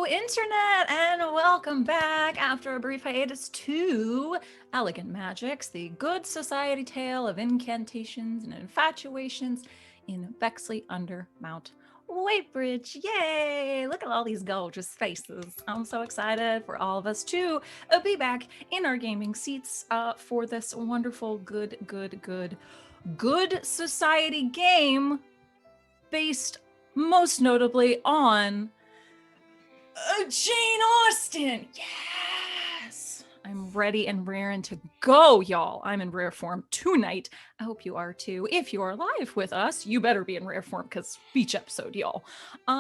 Internet, and welcome back after a brief hiatus to Elegant Magicks, the good society tale of incantations and infatuations in Bexley under Mount Weightbridge. Yay! Look at all these gorgeous faces. I'm so excited for all of us to be back in our gaming seats for this wonderful, good society game based most notably on Jane Austen. Yes! I'm ready and raring to go, y'all. I'm in rare form tonight. I hope you are too. If you are live with us, you better be in rare form because beach episode, y'all.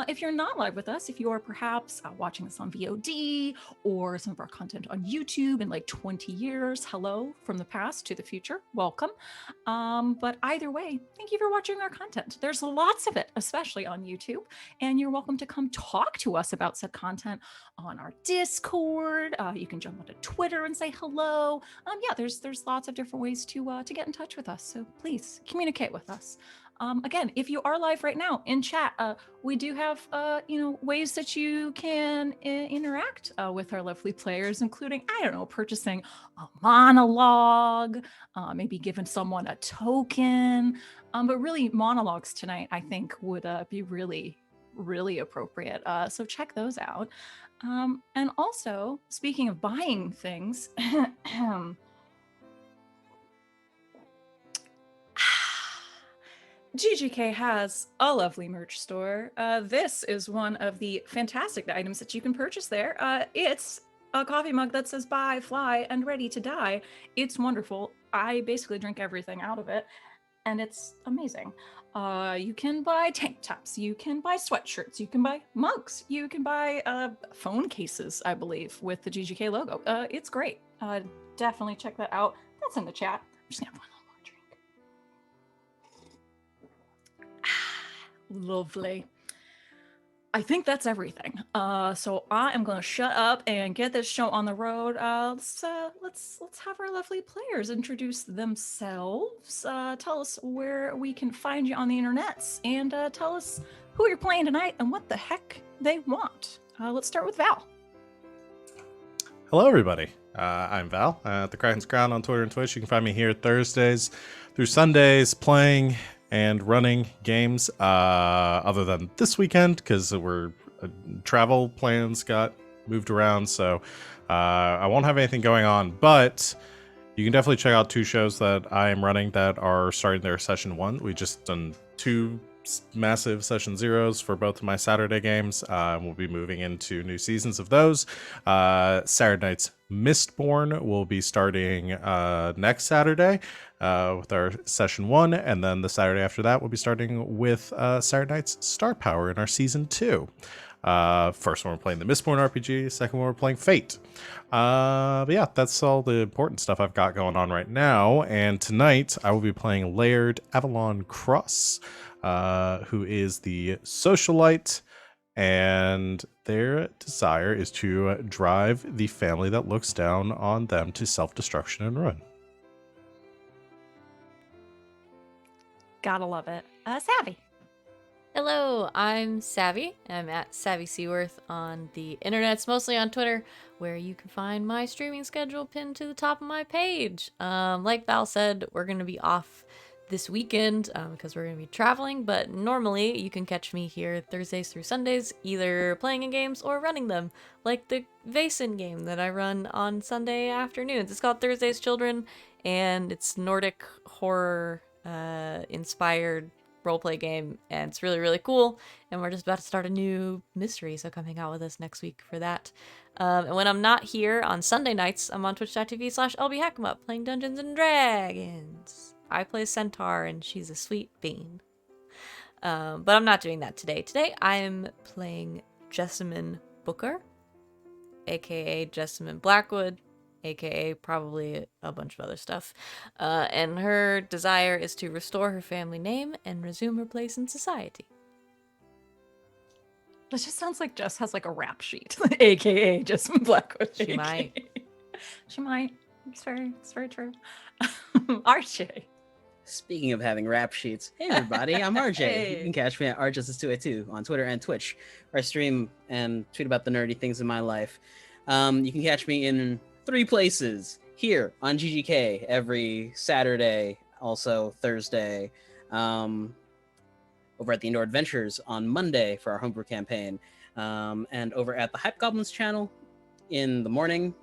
If you're not live with us, if you are perhaps watching us on VOD or some of our content on YouTube in like 20 years, hello from the past to the future. Welcome. But either way, thank you for watching our content. There's lots of it, especially on YouTube, and you're welcome to come talk to us about said content on our Discord. You can jump onto Twitter and say hello. Yeah, there's lots of different ways to get in touch with us. So please communicate with us. Again, if you are live right now in chat, we do have ways that you can interact with our lovely players, including, I don't know, purchasing a monologue, maybe giving someone a token. But really, monologues tonight, I think, would be really appropriate. So check those out. And also, speaking of buying things, GGK has a lovely merch store. This is one of the fantastic items that you can purchase there. It's a coffee mug that says "Bye, fly, and ready to die." It's wonderful. I basically drink everything out of it, and it's amazing. You can buy tank tops, you can buy sweatshirts, you can buy mugs, you can buy phone cases, I believe, with the GGK logo. It's great. Definitely check that out. That's in the chat. I'm just gonna have one little more drink. Lovely. I think that's everything. So I am going to shut up and get this show on the road. Let's have our lovely players introduce themselves. Tell us where we can find you on the internets, and tell us who you're playing tonight and what the heck they want. Let's start with Val. Hello, everybody. I'm Val at the Kraken's Crown on Twitter and Twitch. You can find me here Thursdays through Sundays playing and running games, other than this weekend because travel plans got moved around, so I won't have anything going on, but you can definitely check out two shows that I am running that are starting their session 1. We just done 2 massive session 0s for both of my Saturday games. We'll be moving into new seasons of those. Saturday Night's Mistborn will be starting next Saturday with our session 1, and then the Saturday after that we'll be starting with Saturday Night's Star Power in our season 2. First one we're playing the Mistborn RPG, second one we're playing Fate. But yeah, that's all the important stuff I've got going on right now, and tonight I will be playing Layrd Avalon Cross, who is the socialite, and their desire is to drive the family that looks down on them to self-destruction and ruin. Gotta love it. Savvy. Hello, I'm Savvy. I'm at Savvy Seaworth on the internets, mostly on Twitter, where you can find my streaming schedule pinned to the top of my page. Like Val said, we're going to be off this weekend because we're going to be traveling, but normally you can catch me here Thursdays through Sundays, either playing in games or running them, like the Vaesen game that I run on Sunday afternoons. It's called Thursday's Children, and it's Nordic horror inspired roleplay game, and it's really cool, and we're just about to start a new mystery, so come hang out with us next week for that. And when I'm not here on Sunday nights, I'm on twitch.tv/lbhack'emup playing Dungeons and Dragons. I play Centaur, and she's a sweet bean. But I'm not doing that today. Today I'm playing Jessamine Booker, aka Jessamine Blackwood, aka probably a bunch of other stuff. And her desire is to restore her family name and resume her place in society. That just sounds like Jess has like a rap sheet, aka Jessamine Blackwood. She might. She might. It's very true. RJ. Speaking of having rap sheets, hey everybody, I'm RJ. Hey. You can catch me at rjustice282 on Twitter and Twitch, where I stream and tweet about the nerdy things in my life. You can catch me in 3 places. Here on GGK every Saturday, also Thursday. Over at the Indoor Adventures on Monday for our homebrew campaign. And over at the Hype Goblins channel in the morning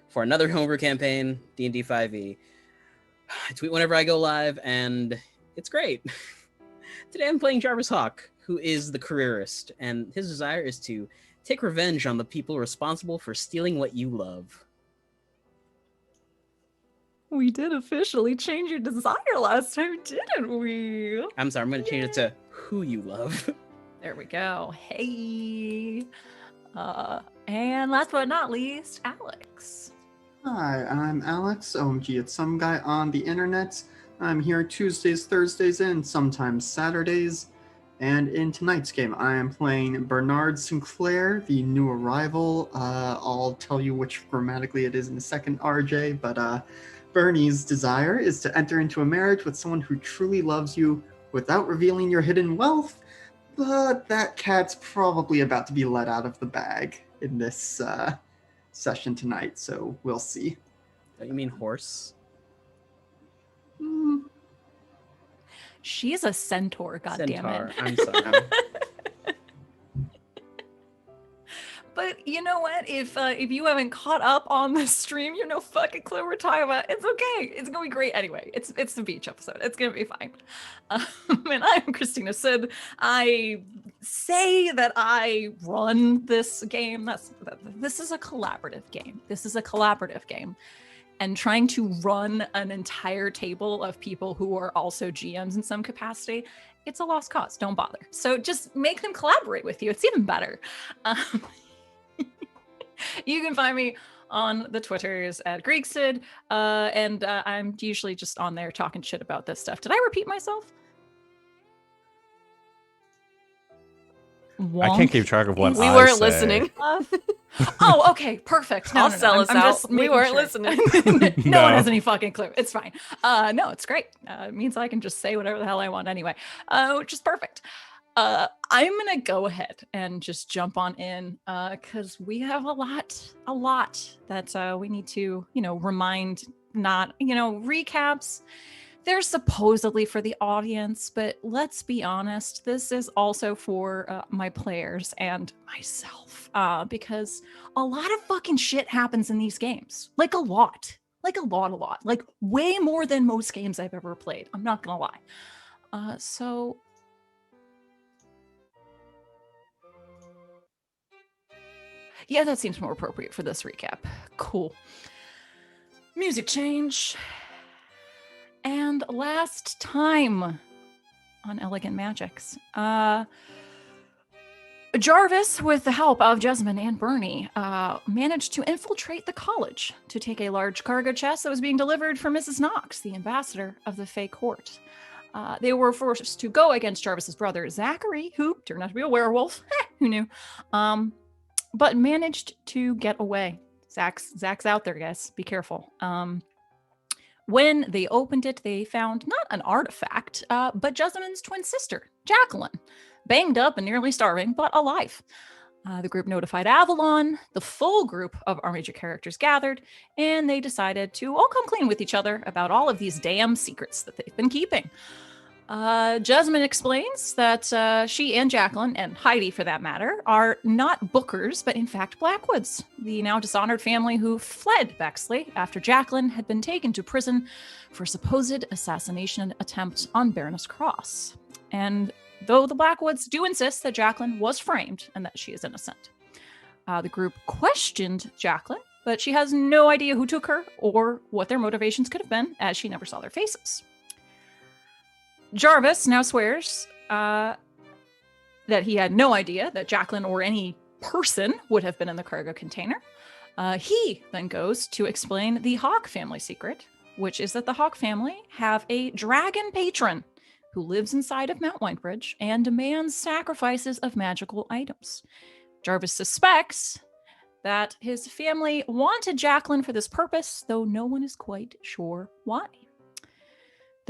for another homebrew campaign, D&D 5e. I tweet whenever I go live, and it's great. Today I'm playing Jarvis Hawke, who is the careerist, and his desire is to take revenge on the people responsible for stealing what you love. We did officially change your desire last time, didn't we? I'm sorry, I'm going to change it to who you love. There we go. Hey. And last but not least, Alex. Hi, I'm Alex, OMG It's Some Guy on the internet. I'm here Tuesdays, Thursdays, and sometimes Saturdays. And in tonight's game, I am playing Bernard Sinclair, the new arrival. I'll tell you which grammatically it is in a second, RJ, but Bernie's desire is to enter into a marriage with someone who truly loves you without revealing your hidden wealth, but that cat's probably about to be let out of the bag in this session tonight, so we'll see. Don't you mean horse? She's a centaur, goddammit. Centaur, I'm sorry. But you know what? If you haven't caught up on the stream, you know fucking clue we're talking about. It's okay. It's gonna be great anyway. It's the beach episode. It's gonna be fine. And I'm Christina Sid. I say that I run this game. This is a collaborative game. This is a collaborative game. And trying to run an entire table of people who are also GMs in some capacity, it's a lost cause. Don't bother. So just make them collaborate with you. It's even better. You can find me on the Twitters at GreekSid, and I'm usually just on there talking shit about this stuff. Did I repeat myself? I can't keep track of what We I weren't say. listening. Oh, okay, perfect. I'll sell us I'm out. just We making weren't sure. listening. No one No. has any fucking clue. It's fine. No, it's great. It means I can just say whatever the hell I want anyway, which is perfect. I'm gonna go ahead and just jump on in because we have a lot that we need to, remind, not, recaps. They're supposedly for the audience, but let's be honest, this is also for my players and myself, because a lot of fucking shit happens in these games. Like a lot. Like way more than most games I've ever played. I'm not gonna lie. So yeah, that seems more appropriate for this recap. Cool. Music change. And last time on Elegant Magicks, Jarvis, with the help of Jessamine and Bernie, managed to infiltrate the college to take a large cargo chest that was being delivered from Mrs. Knox, the ambassador of the Fey Court. They were forced to go against Jarvis's brother, Zachary, who turned out to be a werewolf. Who knew? But managed to get away. Zach's out there, guys. Be careful. When they opened it, they found not an artifact, but Jessamine's twin sister, Jacqueline, banged up and nearly starving, but alive. The group notified Avalon. The full group of our major characters gathered, and they decided to all come clean with each other about all of these damn secrets that they've been keeping. Jessamine explains that she and Jacqueline, and Heidi for that matter, are not Bookers, but in fact Blackwoods, the now dishonored family who fled Bexley after Jacqueline had been taken to prison for supposed assassination attempt on Baroness Cross. And though the Blackwoods do insist that Jacqueline was framed and that she is innocent. The group questioned Jacqueline, but she has no idea who took her or what their motivations could have been, as she never saw their faces. Jarvis now swears that he had no idea that Jacqueline or any person would have been in the cargo container. He then goes to explain the Hawke family secret, which is that the Hawke family have a dragon patron who lives inside of Mount Whitebridge and demands sacrifices of magical items. Jarvis suspects that his family wanted Jacqueline for this purpose, though no one is quite sure why.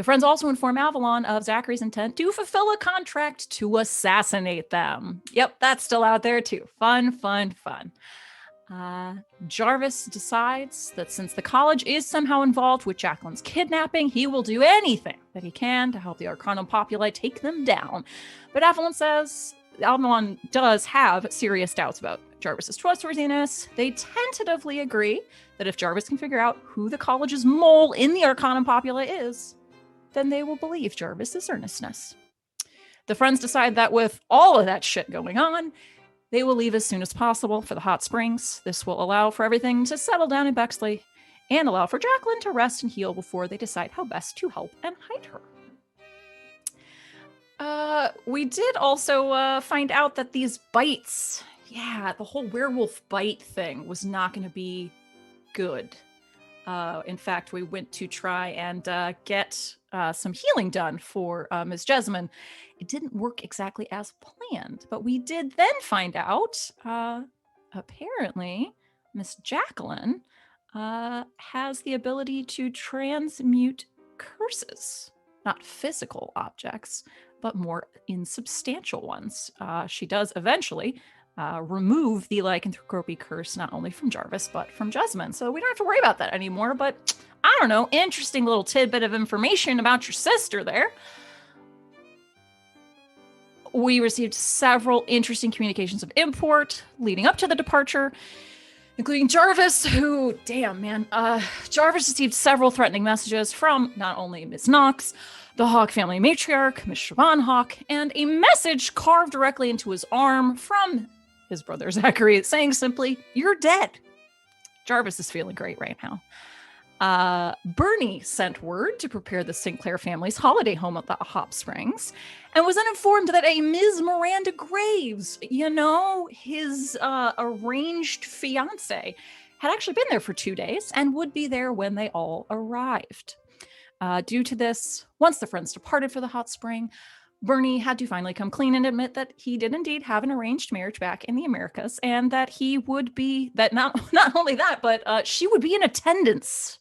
The friends also inform Avalon of Zachary's intent to fulfill a contract to assassinate them. Yep, that's still out there too. Fun, fun, fun. Jarvis decides that since the college is somehow involved with Jacqueline's kidnapping, he will do anything that he can to help the Arcanum Populi take them down. But Avalon does have serious doubts about Jarvis's trustworthiness. They tentatively agree that if Jarvis can figure out who the college's mole in the Arcanum Populi is, then they will believe Jarvis's earnestness. The friends decide that with all of that shit going on, they will leave as soon as possible for the hot springs. This will allow for everything to settle down in Bexley and allow for Jacqueline to rest and heal before they decide how best to help and hide her. We did also find out that these bites, the whole werewolf bite thing was not going to be good. In fact, we went to try and get some healing done for Ms. Jessamine. It didn't work exactly as planned, but we did then find out, apparently, Miss Jacqueline has the ability to transmute curses, not physical objects, but more insubstantial ones. She does eventually remove the lycanthropy curse not only from Jarvis, but from Jessamine. So we don't have to worry about that anymore, but I don't know, interesting little tidbit of information about your sister there. We received several interesting communications of import leading up to the departure, including Jarvis, who, damn, man, Jarvis received several threatening messages from not only Ms. Knox, the Hawke family matriarch, Ms. Siobhan Hawke, and a message carved directly into his arm from his brother Zachary saying simply, "You're dead." Jarvis is feeling great right now. Bernie sent word to prepare the Sinclair family's holiday home at the Hot Springs and was then informed that a Ms. Miranda Graves, his arranged fiance, had actually been there for 2 days and would be there when they all arrived. Due to this, once the friends departed for the hot spring, Bernie had to finally come clean and admit that he did indeed have an arranged marriage back in the Americas, and that he would be, that not only that, but she would be in attendance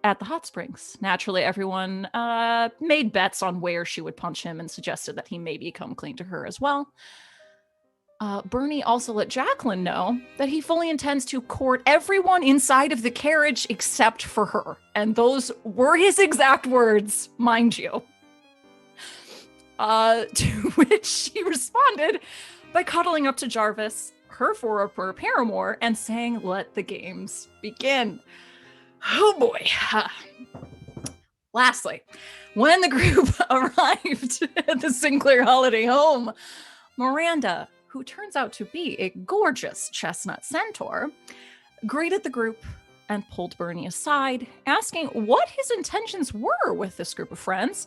at the hot springs. Naturally, everyone made bets on where she would punch him and suggested that he maybe come clean to her as well. Bernie also let Jacqueline know that he fully intends to court everyone inside of the carriage except for her. And those were his exact words, mind you. To which she responded by cuddling up to Jarvis, her former paramour, and saying, "Let the games begin." Oh boy. Lastly, when the group arrived at the Sinclair holiday home, Miranda, who turns out to be a gorgeous chestnut centaur, greeted the group and pulled Bernie aside, asking what his intentions were with this group of friends.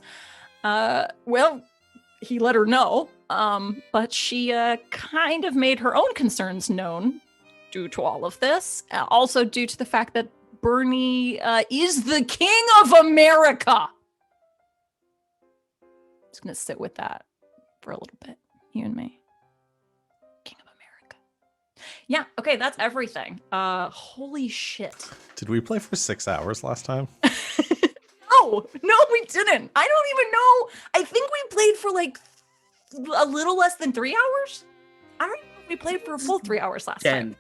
Well, he let her know, but she kind of made her own concerns known due to all of this. Also due to the fact that Bernie is the King of America. Just gonna sit with that for a little bit, you and me. King of America. Yeah, okay, that's everything. Holy shit. Did we play for 6 hours last time? No, we didn't. I don't even know. I think we played for like a little less than 3 hours. I don't even know if we played for a full 3 hours last time.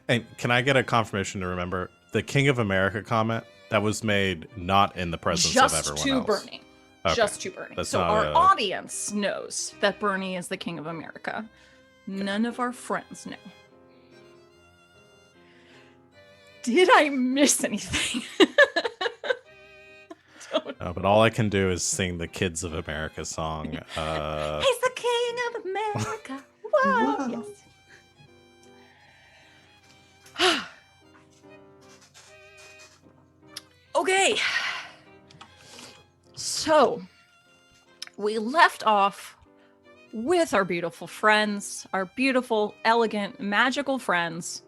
And can I get a confirmation to remember the King of America comment that was made not in the presence of everyone else? Just to Bernie. Okay. Just to Bernie. That's so not our audience knows that Bernie is the King of America. None of our friends know. Did I miss anything? But all I can do is sing the Kids of America song. He's the King of America. Whoa. Whoa. Yes. Okay. So, we left off with our beautiful friends, our beautiful, elegant, magical friends,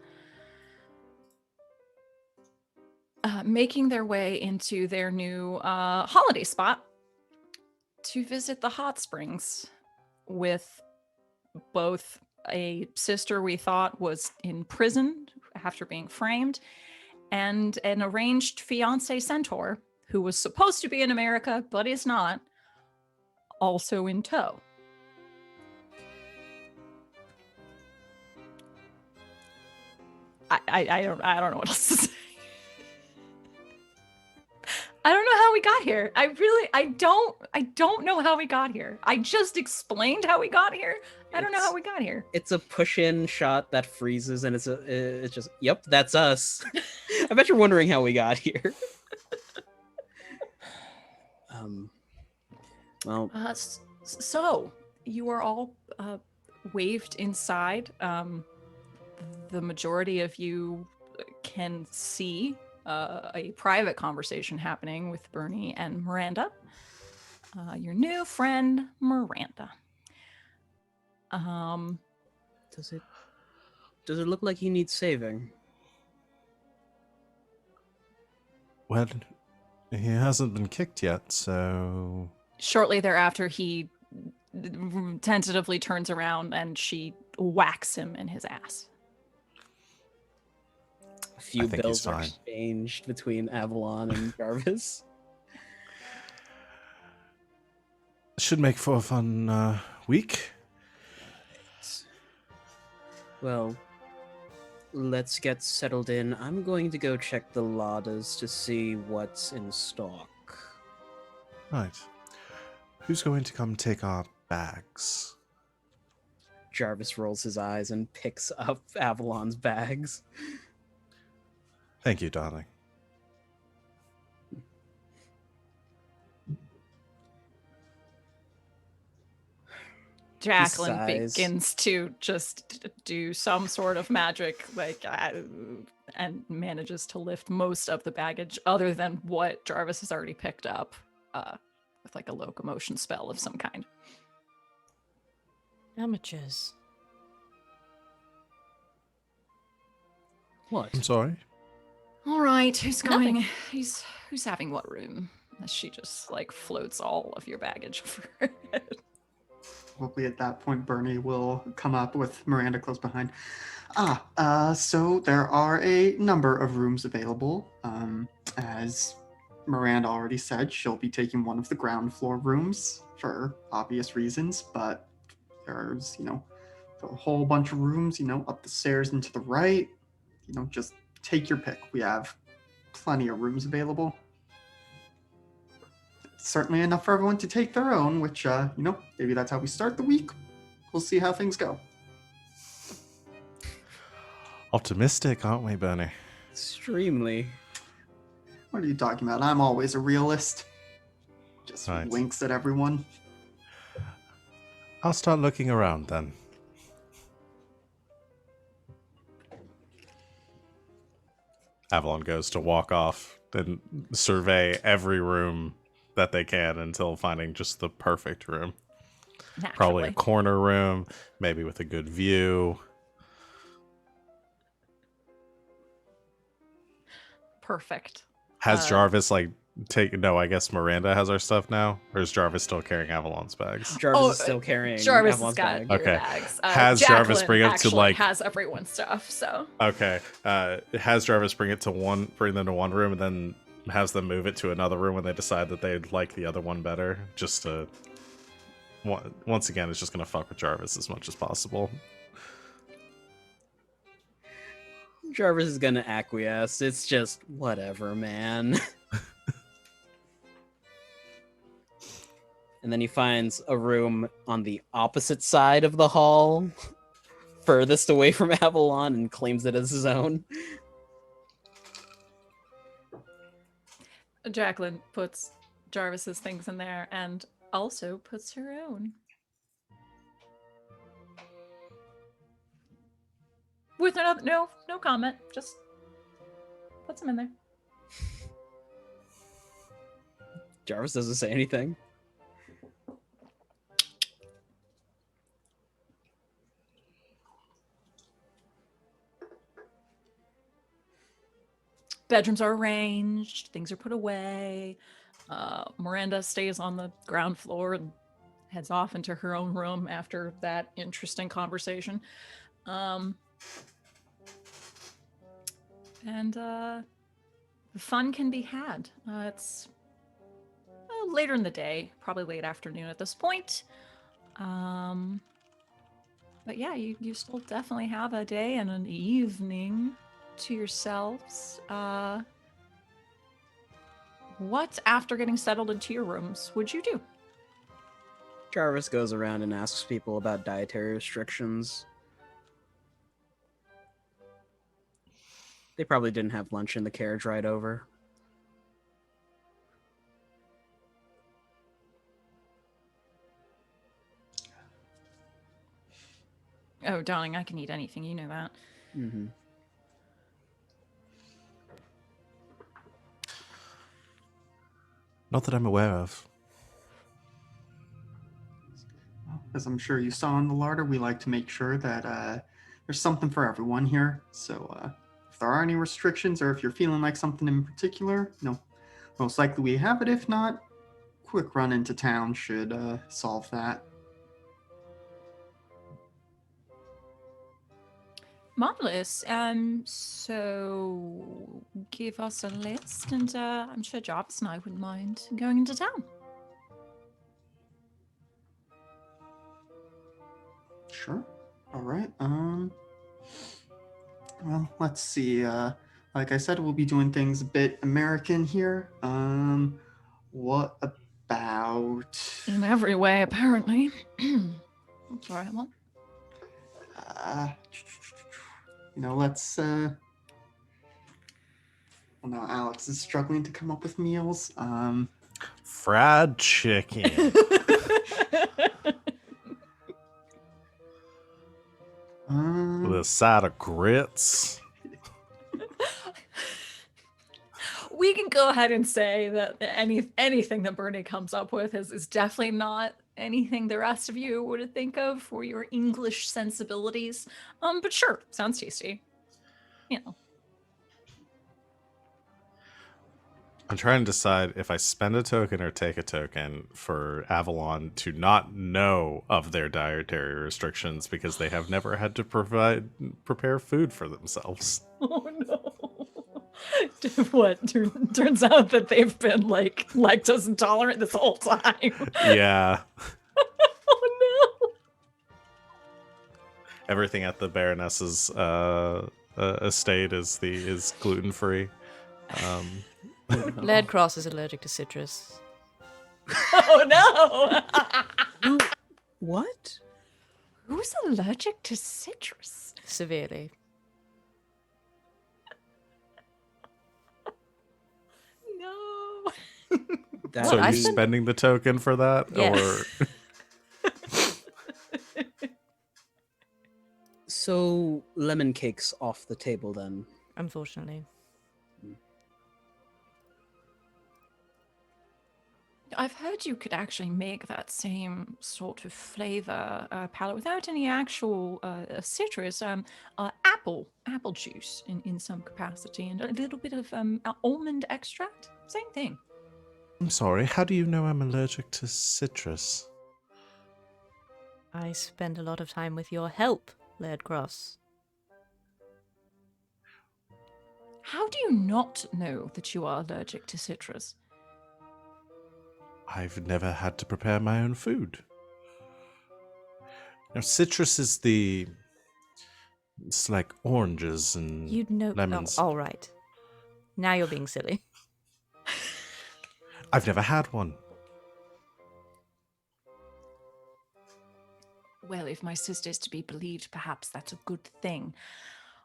making their way into their new holiday spot to visit the hot springs with both a sister we thought was in prison after being framed and an arranged fiance centaur who was supposed to be in America but is not, also in tow. I don't know what else to say. I don't know how we got here. I don't know how we got here. I just explained how we got here. I don't know how we got here. It's a push-in shot that freezes, and it's just, yep, that's us. I bet you're wondering how we got here. Well, So you are all waved inside. The majority of you can see a private conversation happening with Bernie and Miranda. Your new friend, Miranda. does it look like he needs saving? Well, he hasn't been kicked yet, so... Shortly thereafter, he tentatively turns around and she whacks him in his ass. A few think bills he's are fine. exchanged between Avalon and Jarvis. Should make for a fun week. Well, let's get settled in. I'm going to go check the larders to see what's in stock. Right. Who's going to come take our bags? Jarvis rolls his eyes and picks up Avalon's bags. Thank you, darling. Jacqueline sighs. begins to just do some sort of magic, and manages to lift most of the baggage, other than what Jarvis has already picked up, with like a locomotion spell of some kind. Amateurs. What? I'm sorry. All right, who's Nothing. going? Who's having what room? As she just like floats all of your baggage over her head. Probably at that point, Bernie will come up with Miranda close behind. So there are a number of rooms available. As Miranda already said, she'll be taking one of the ground floor rooms for obvious reasons, but there's, a whole bunch of rooms, up the stairs and to the right. Just take your pick. We have plenty of rooms available. Certainly enough for everyone to take their own, which, maybe that's how we start the week. We'll see how things go. Optimistic, aren't we, Bernie? Extremely. What are you talking about? I'm always a realist. Just Right. winks at everyone. I'll start looking around then. Avalon goes to walk off and survey every room that they can until finding just the perfect room. Probably a Naturally. corner room, maybe with a good view. Perfect. Has Jarvis no, I guess Miranda has our stuff now? Or is Jarvis still carrying Avalon's bags? Jarvis is still carrying Jarvis has Avalon's got bag. your Okay. bags. Has Jarvis Jacqueline bring it to, actually like- has everyone's stuff, so Okay. Has Jarvis bring them to one room and then has them move it to another room when they decide that they like the other one better? Just to... Once again, it's just going to fuck with Jarvis as much as possible. Jarvis is gonna acquiesce. It's just whatever, man. And then he finds a room on the opposite side of the hall, furthest away from Avalon, and claims it as his own. Jacqueline puts Jarvis's things in there and also puts her own. With no comment, just puts them in there. Jarvis doesn't say anything. Bedrooms are arranged, things are put away. Miranda stays on the ground floor and heads off into her own room after that interesting conversation. And fun can be had. It's later in the day, probably late afternoon at this point. But yeah, you still definitely have a day and an evening to yourselves. What, after getting settled into your rooms, would you do? Jarvis goes around and asks people about dietary restrictions. They probably didn't have lunch in the carriage ride over. Oh, darling, I can eat anything. You know that. Mm-hmm. Not that I'm aware of. As I'm sure you saw in the larder, we like to make sure that there's something for everyone here. So if there are any restrictions, or if you're feeling like something in particular, most likely we have it. If not, quick run into town should solve that. Marvelous. So give us a list, and I'm sure Jarvis and I wouldn't mind going into town. Sure. All right. Well, let's see. Like I said, we'll be doing things a bit American here. What about? In every way, apparently. Sorry, Emma. Let's. Well, no, Alex is struggling to come up with meals. Fried chicken. With a side of grits. We can go ahead and say that anything that Bernie comes up with is definitely not anything the rest of you would think of for your English sensibilities. But sure, sounds tasty. You know. I'm trying to decide if I spend a token or take a token for Avalon to not know of their dietary restrictions because they have never had to prepare food for themselves. Oh no. What? Turns out that they've been like lactose intolerant this whole time. Yeah. Oh no. Everything at the Baroness's estate is gluten free. Laird Cross is allergic to citrus. Oh no. What? Who's allergic to citrus? Severely. No. So are you spent- spending the token for that? Yes. Or So lemon cake's off the table then. Unfortunately. I've heard you could actually make that same sort of flavor palette without any actual citrus. Apple juice in some capacity, and a little bit of almond extract. Same thing. I'm sorry, how do you know I'm allergic to citrus? I spend a lot of time with your help, Laird Cross. How do you not know that you are allergic to citrus? I've never had to prepare my own food. Now, citrus is it's like oranges and You'd know. lemons. Oh, all right. Now you're being silly. I've never had one. Well, if my sister's to be believed, perhaps that's a good thing.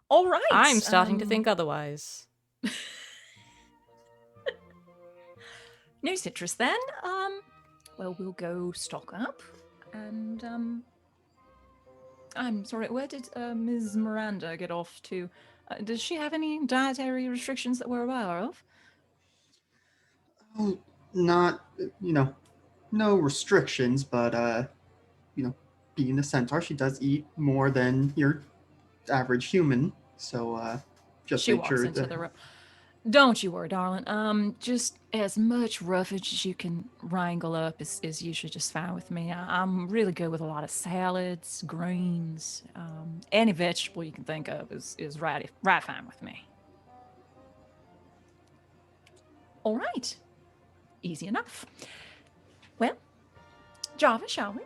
All right. I'm starting to think otherwise. No citrus then. Well, we'll go stock up. And I'm sorry, where did Ms. Miranda get off to? Does she have any dietary restrictions that we're aware of? Oh, not, no restrictions, but, being a centaur, she does eat more than your average human. So, just She make walks sure into that... the room. Don't you worry, darling. Just as much roughage as you can wrangle up is usually just fine with me. I'm really good with a lot of salads, greens, any vegetable you can think of is right fine with me. All right, easy enough. Well, Jarvis, shall we?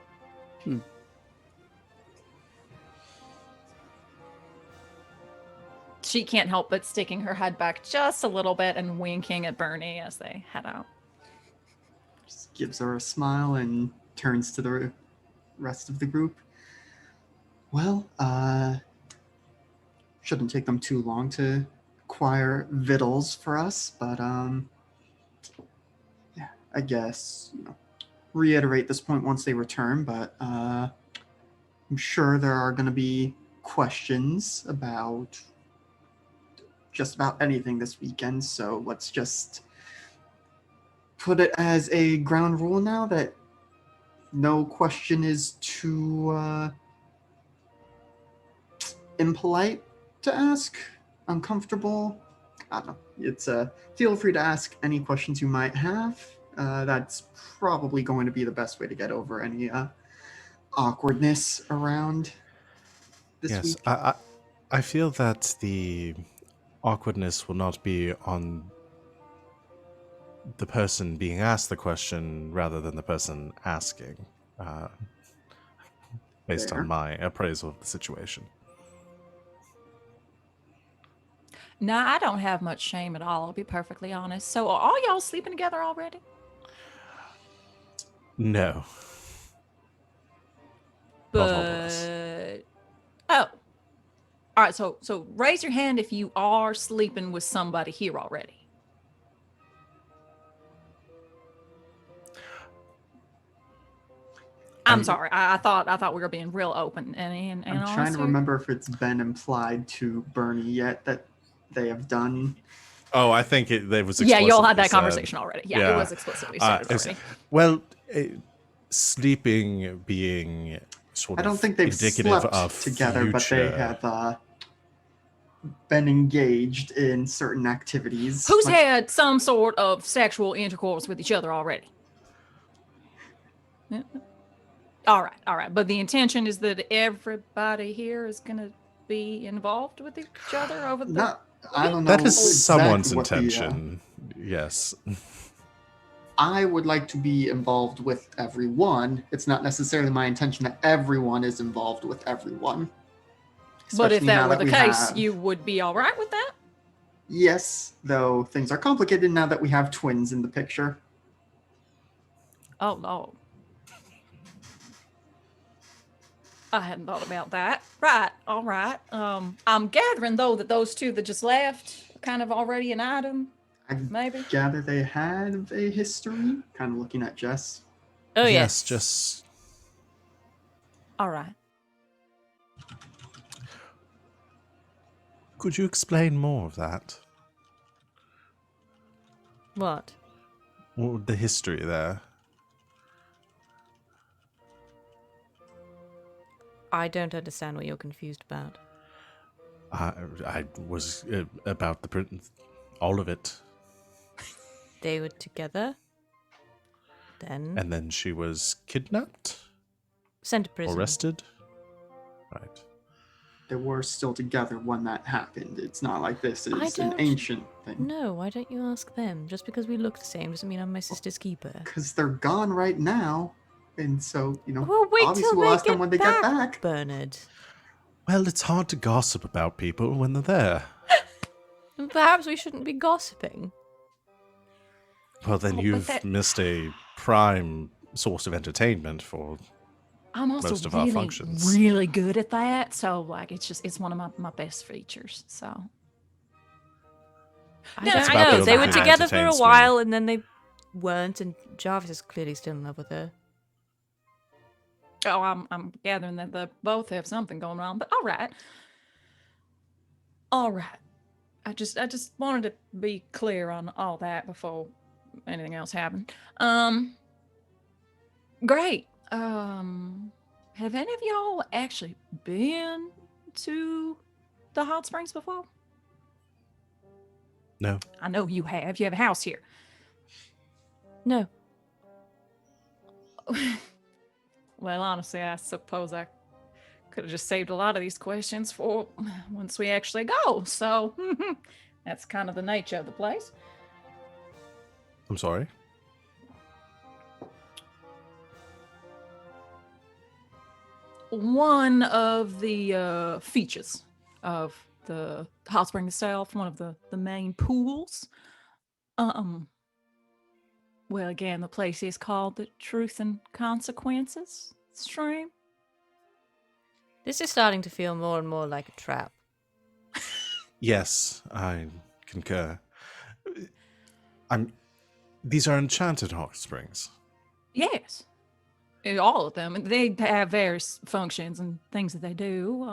She can't help but sticking her head back just a little bit and winking at Bernie as they head out. Just gives her a smile and turns to the rest of the group. Well, shouldn't take them too long to acquire victuals for us, but yeah, I guess reiterate this point once they return. But I'm sure there are going to be questions about just about anything this weekend. So let's just put it as a ground rule now that no question is too impolite to ask, uncomfortable. I don't know. It's feel free to ask any questions you might have. That's probably going to be the best way to get over any awkwardness around this week. I feel that the awkwardness will not be on the person being asked the question rather than the person asking, based Fair. on my appraisal of the situation. Nah, I don't have much shame at all, I'll be perfectly honest. So are all y'all sleeping together already? No. Not all of us. But oh. All right, so raise your hand if you are sleeping with somebody here already. I'm sorry. I thought we were being real open and I'm trying to remember if it's been implied to Bernie yet that they have done. Oh, I think it was Yeah, y'all had that explicitly conversation already. Yeah, it was explicitly stated already. Well, sleeping being sort of I don't think they've indicative slept of together, but they have been engaged in certain activities. Who's had some sort of sexual intercourse with each other already? Yeah. All right. But the intention is that everybody here is going to be involved with each other over the... I don't know. That is exactly someone's what intention. Yes. I would like to be involved with everyone. It's not necessarily my intention that everyone is involved with everyone. But if Especially that now were the we case, have- you would be all right with that? Yes, though things are complicated now that we have twins in the picture. Oh, no. I hadn't thought about that. Right. All right. I'm gathering, though, that those two that just left are kind of already an item, I maybe? gather they had a history. Kind of looking at Jess. Oh, Yes, yes. just All right. could you explain more of that? What? What would the history there? I don't understand what you're confused about. I was about all of it. They were together. Then And then she was kidnapped? sent to prison. Arrested? Right. They were still together when that happened. It's not like this is an don't- ancient thing. No, why don't you ask them? Just because we look the same doesn't mean I'm my sister's keeper. Because they're gone right now. And so, Well, wait obviously till we'll they ask them when they get back. Bernard. Well, it's hard to gossip about people when they're there. Perhaps we shouldn't be gossiping. Well, then but you've missed a prime source of entertainment for I'm also most of our functions. really good at that. So, like, it's one of my best features. So, I No, don't it's know. about They building were who together for a entertains me. while and then they weren't, and Jarvis is clearly still in love with her. oh, I'm gathering that they both have something going on. But all right. I just wanted to be clear on all that before anything else happened. Great. Have any of y'all actually been to the hot springs before? No. I know you have. You have a house here. No. Well, honestly, I suppose I could have just saved a lot of these questions for once we actually go. So that's kind of the nature of the place. I'm sorry. one of the features of the hot spring itself, one of the main pools. Well, again, the place is called the Truth and Consequences stream. This is starting to feel more and more like a trap. Yes, I concur. These are enchanted hot springs. Yes. All of them. They have various functions and things that they do.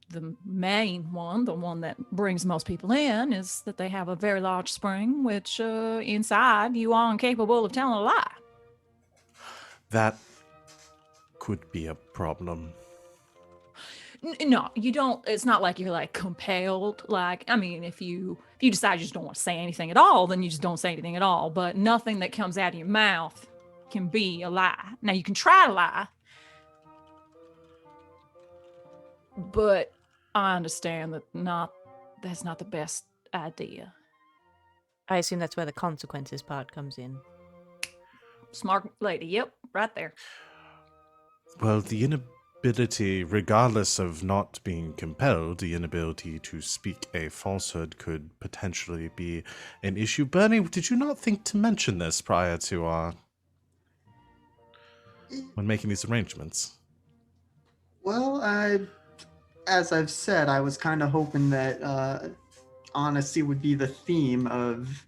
The main one, the one that brings most people in, is that they have a very large spring, which inside you are incapable of telling a lie. That could be a problem. No, you don't. It's not like you're like compelled. Like, I mean, if you decide you just don't want to say anything at all, then you just don't say anything at all. But nothing that comes out of your mouth can be a lie. Now you can try to lie, but I understand that that's not the best idea. I assume that's where the consequences part comes in. Smart lady. Yep, right there. Well, the inability, regardless of not being compelled, the inability to speak a falsehood could potentially be an issue. Bernie, did you not think to mention this prior to when making these arrangements? Well, as I've said, I was kind of hoping that honesty would be the theme of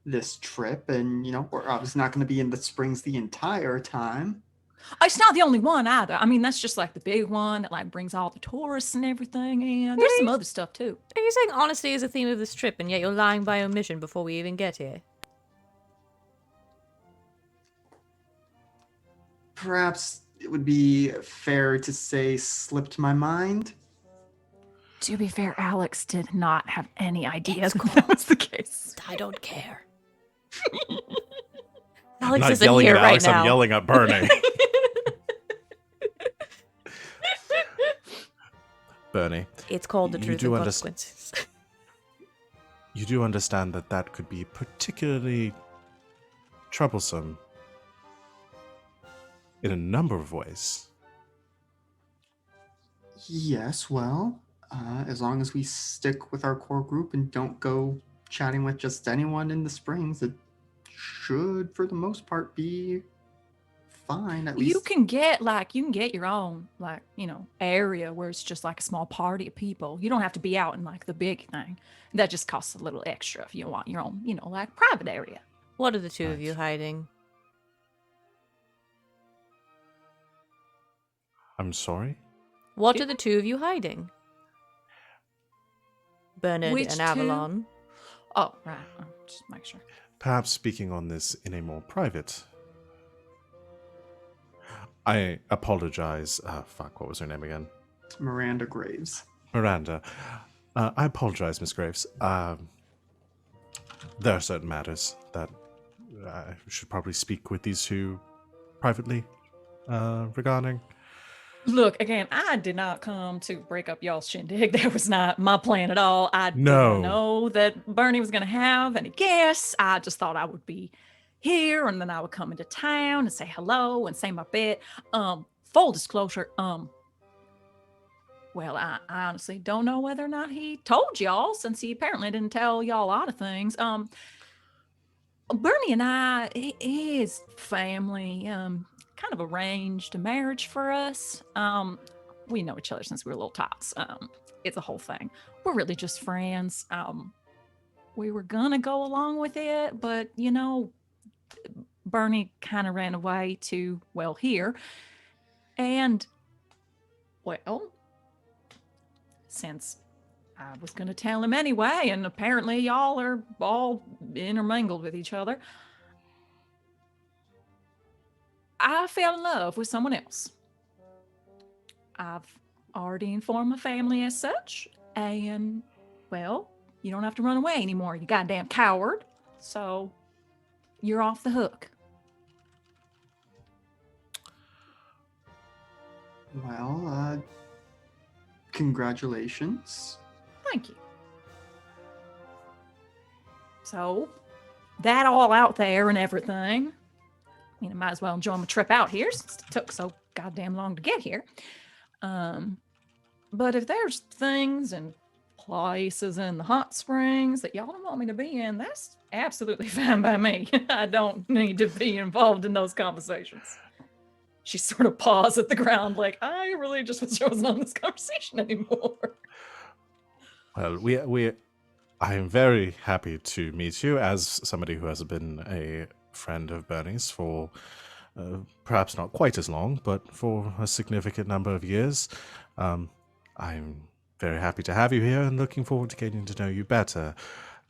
this trip, and we're obviously not going to be in the springs the entire time. It's not the only one either. I mean, that's just like the big one that like brings all the tourists and everything in. There's some other stuff too. Are you saying honesty is a theme of this trip, and yet you're lying by omission before we even get here? Perhaps it would be fair to say slipped my mind. To be fair, Alex did not have any ideas when that was the case. I don't care. I'm Alex not isn't yelling here at right Alex, now. I'm yelling at Bernie. Bernie, It's called the You truth do and understand- consequences. you do understand that that could be particularly troublesome in a number of ways. Yes, well, as long as we stick with our core group and don't go chatting with just anyone in the springs, it should, for the most part, be fine. At least You can get your own area where it's just like a small party of people. You don't have to be out in like the big thing. That just costs a little extra if you want your own, like private area. What are the two of Nice. you hiding? I'm sorry? What are the two of you hiding? Bernard Which and two? Avalon. Oh, right. Just make sure. Perhaps speaking on this in a more private. I apologize. What was her name again? Miranda Graves. Miranda. I apologize, Miss Graves. There are certain matters that I should probably speak with these two privately regarding. Look, again, I did not come to break up y'all's shindig. That was not my plan at all. I didn't No. know that Bernie was going to have any guests. I just thought I would be here and then I would come into town and say hello and say my bit. Full disclosure, well, I honestly don't know whether or not he told y'all, since he apparently didn't tell y'all a lot of things. Bernie and I, his family, kind of arranged a marriage for us. We know each other since we were little tots. It's a whole thing. We're really just friends. We were gonna go along with it, but Bernie kind of ran away to, well, here. And, well, since I was gonna tell him anyway, and apparently y'all are all intermingled with each other, I fell in love with someone else. I've already informed my family as such, and, well, you don't have to run away anymore, you goddamn coward. So, you're off the hook. Well, congratulations. Thank you. So, that all out there and everything, mean, I might as well enjoy my trip out here since it took so goddamn long to get here. But if there's things and places in the hot springs that y'all don't want me to be in, that's absolutely fine by me. I don't need to be involved in those conversations. She sort of paused at the ground like, I really just wasn't on this conversation anymore. Well, I am very happy to meet you as somebody who has been a friend of Bernie's for perhaps not quite as long, but for a significant number of years. I'm very happy to have you here and looking forward to getting to know you better.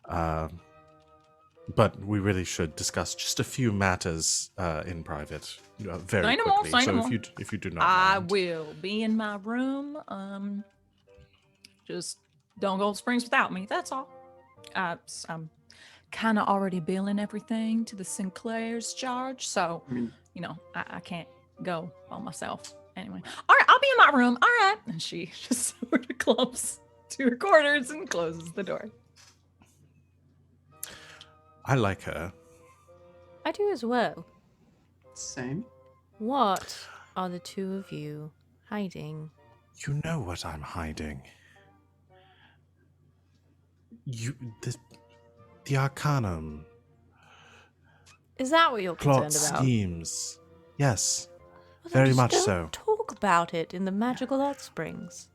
But we really should discuss just a few matters in private very quickly. So if you do not I mind. will be in my room. Just don't go to Springs without me. That's all. I'm kind of already billing everything to the Sinclair's charge, so I can't go by myself. Anyway, all right, I'll be in my room. All right, and she just sort of clumps to her quarters and closes the door. I like her. I do as well. Same. What are the two of you hiding? You know what I'm hiding. The Arcanum. Is that what you're Plot concerned about? schemes. Yes. Well, then Very just much don't so. Talk about it in the magical hot springs.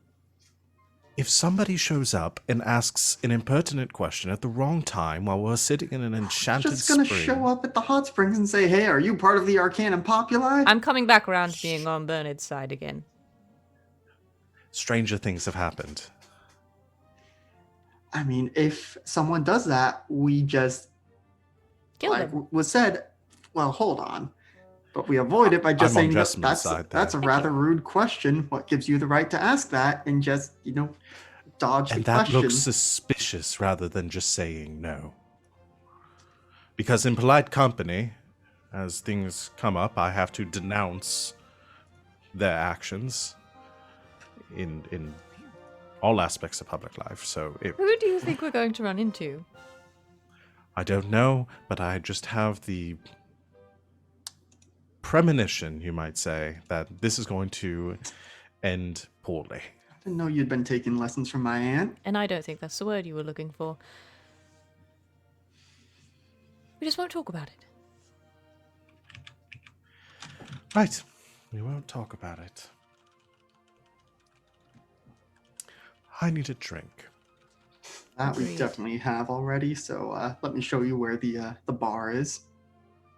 If somebody shows up and asks an impertinent question at the wrong time while we're sitting in an enchanted Just gonna spring, show up at the hot springs and say, hey, are you part of the Arcanum Populi? I'm coming back around to being on Bernard's side again. stranger things have happened. I mean, if someone does that, we just, Kill like them. was said, well, hold on. But we avoid it by just I'm on saying, "No, Jessamine's side there. that's a rather rude question. What gives you the right to ask that?" And just, dodge And the that question. looks suspicious rather than just saying no. Because in polite company, as things come up, I have to denounce their actions in all aspects of public life. So Who do you think we're going to run into? I don't know, but I just have the premonition, you might say, that this is going to end poorly. I didn't know you'd been taking lessons from my aunt. And I don't think that's the word you were looking for. We just won't talk about it. Right. We won't talk about it. I need a drink. That we Agreed. definitely have already. So let me show you where the bar is.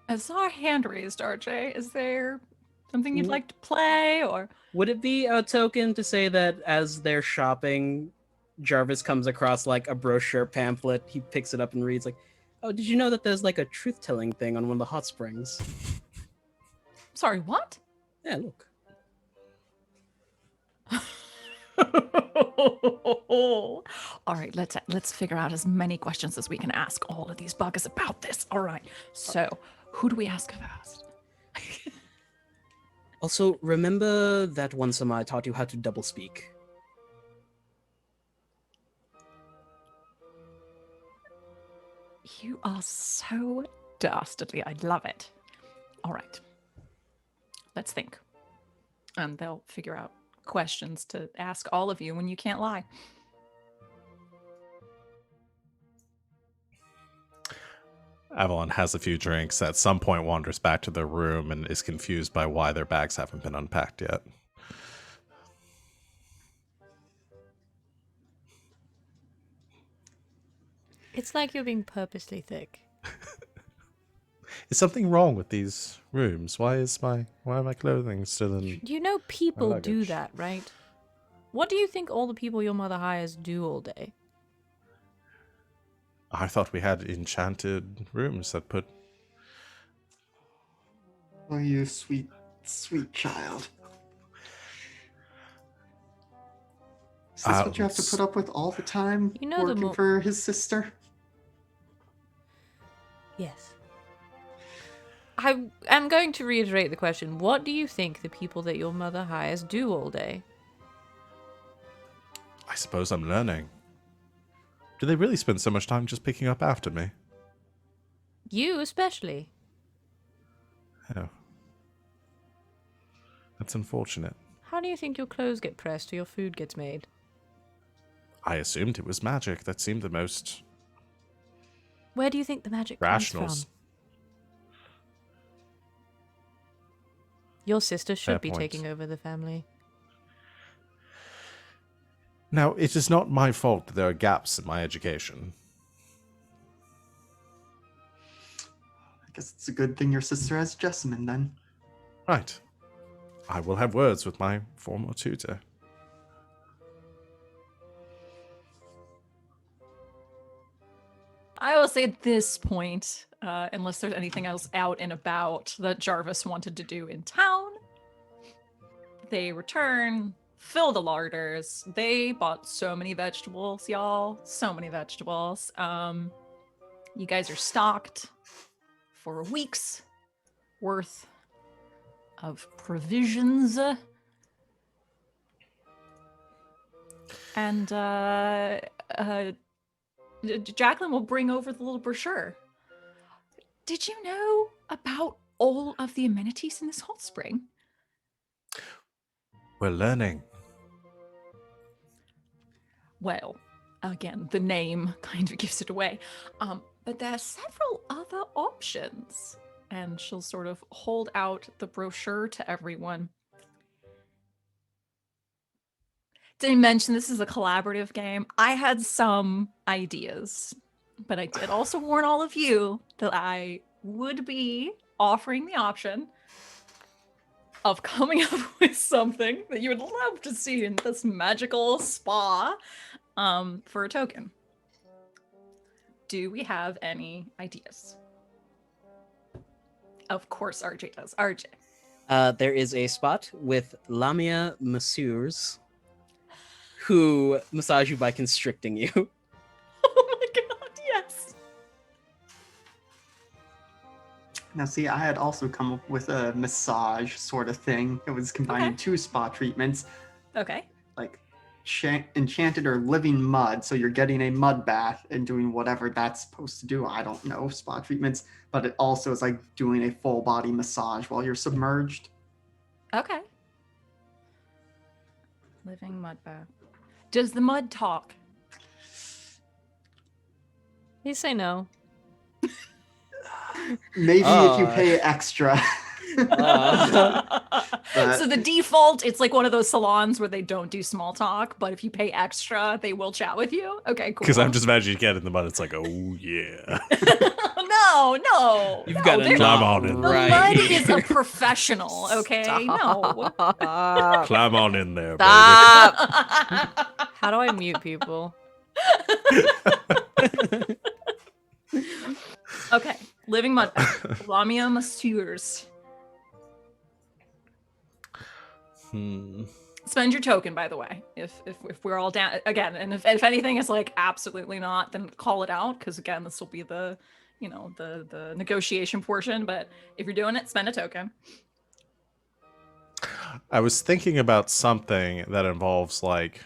I saw a hand raised, RJ. Is there something you'd like to play, or Would it be a token to say that as they're shopping, Jarvis comes across like a brochure pamphlet, he picks it up and reads like, oh, did you know that there's like a truth-telling thing on one of the hot springs? sorry, what? Yeah, look. All right, let's figure out as many questions as we can ask all of these buggers about this. All right, so who do we ask first? Also, remember that one summer I taught you how to double speak? You are so dastardly. I love it. All right, let's think, and they'll figure out questions to ask all of you when you can't lie. Avalon has a few drinks, at some point wanders back to their room and is confused by why their bags haven't been unpacked yet. It's like you're being purposely thick. Is something wrong with these rooms? Why are my clothing still in... You know people do luggage. that, right? What do you think all the people your mother hires do all day? I thought we had enchanted rooms that put... Oh, you sweet, sweet child. Is this what you have to put up with all the time? You know the working for his sister? Yes. I'm going to reiterate the question. What do you think the people that your mother hires do all day? I suppose I'm learning. Do they really spend so much time just picking up after me? You especially. Oh. That's unfortunate. How do you think your clothes get pressed or your food gets made? I assumed it was magic. That seemed the most Where do you think the magic rational. comes from? Your sister should Fair be point. taking over the family. Now, it is not my fault that there are gaps in my education. I guess it's a good thing your sister has Jessamine then. Right. I will have words with my former tutor. I will say at this point, unless there's anything else out and about that Jarvis wanted to do in town, they return, fill the larders. They bought so many vegetables, y'all. So many vegetables. You guys are stocked for a week's worth of provisions. And Jacqueline will bring over the little brochure. Did you know about all of the amenities in this hot spring? We're learning. Well, again, the name kind of gives it away. But there are several other options. And she'll sort of hold out the brochure to everyone. Did I mention this is a collaborative game? I had some ideas, but I did also warn all of you that I would be offering the option of coming up with something that you would love to see in this magical spa for a token. Do we have any ideas? Of course RJ does. RJ. There is a spot with Lamia masseurs who massage you by constricting you. Oh my god, yes. Now, see, I had also come up with a massage sort of thing. It was combining Okay. 2 spa treatments, Okay. like enchanted or living mud. So you're getting a mud bath and doing whatever that's supposed to do. I don't know, spa treatments. But it also is like doing a full body massage while you're submerged. Okay. Living mud bath. Does the mud talk? You say no. Maybe if you Ah. pay extra. So the default, it's like one of those salons where they don't do small talk, but if you pay extra, they will chat with you. Okay, cool. Because I'm just imagining you get in the mud, it's like, oh yeah. no. You've no, got to they're- Climb not on in. The right. mud is a professional, okay? No. Stop. Climb on in there, Stop. How do I mute people? Okay, living mud bath. Lamia masseurs. baby. Spend your token, by the way. If we're all down again, and if anything is like absolutely not, then call it out, because again, this will be the the negotiation portion. But if you're doing it, spend a token. I was thinking about something that involves like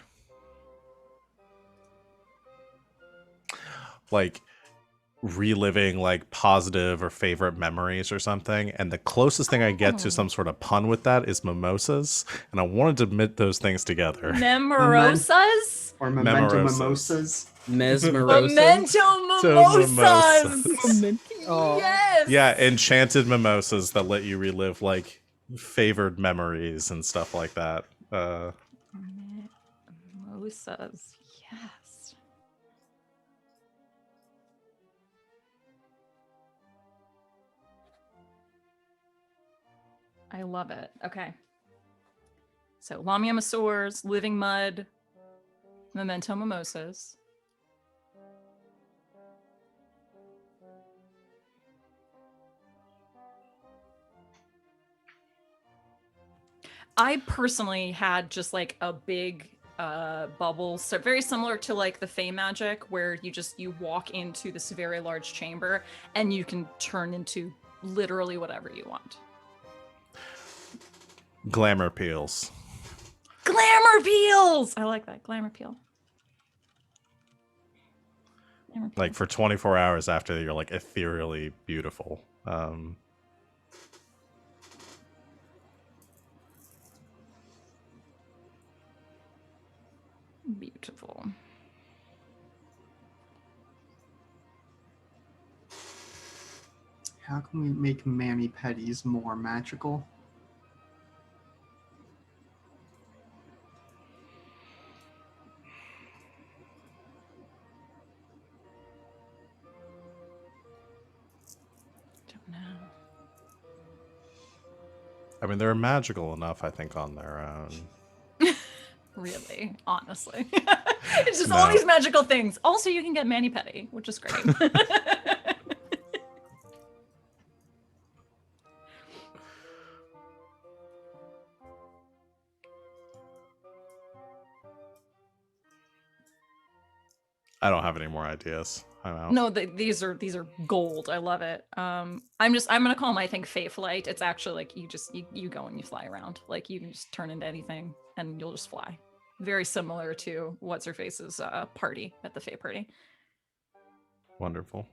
reliving like positive or favorite memories or something, and the closest thing I get to some sort of pun with that is mimosas, and I wanted to knit those things together. Memorosas? Or memento Memorosas. mimosas. Mesmerosa. Memento mimosas. mimosas. Oh. Yes. Yeah, enchanted mimosas that let you relive like favored memories and stuff like that. Mimosas. Yes. I love it. Okay. So Lamia masseurs, living mud, memento mimosas. I personally had just like a big bubble, so very similar to like the Fey magic, where you walk into this very large chamber and you can turn into literally whatever you want. Glamour peels. Glamour peels! I like that. Glamour peel. Glamour peel. Like for 24 hours after you're like ethereally beautiful. Beautiful. How can we make mani-pedis more magical? Don't know. I mean, they're magical enough, I think, on their own. Really, honestly. It's just all these magical things. Also, you can get mani-pedi, which is great. I don't have any more ideas. I'm out. No, these are gold. I love it. I'm gonna call them, I think, Fae Flight. It's actually like you go and you fly around. Like you can just turn into anything and you'll just fly. Very similar to what's her face's party at the Fae party. Wonderful.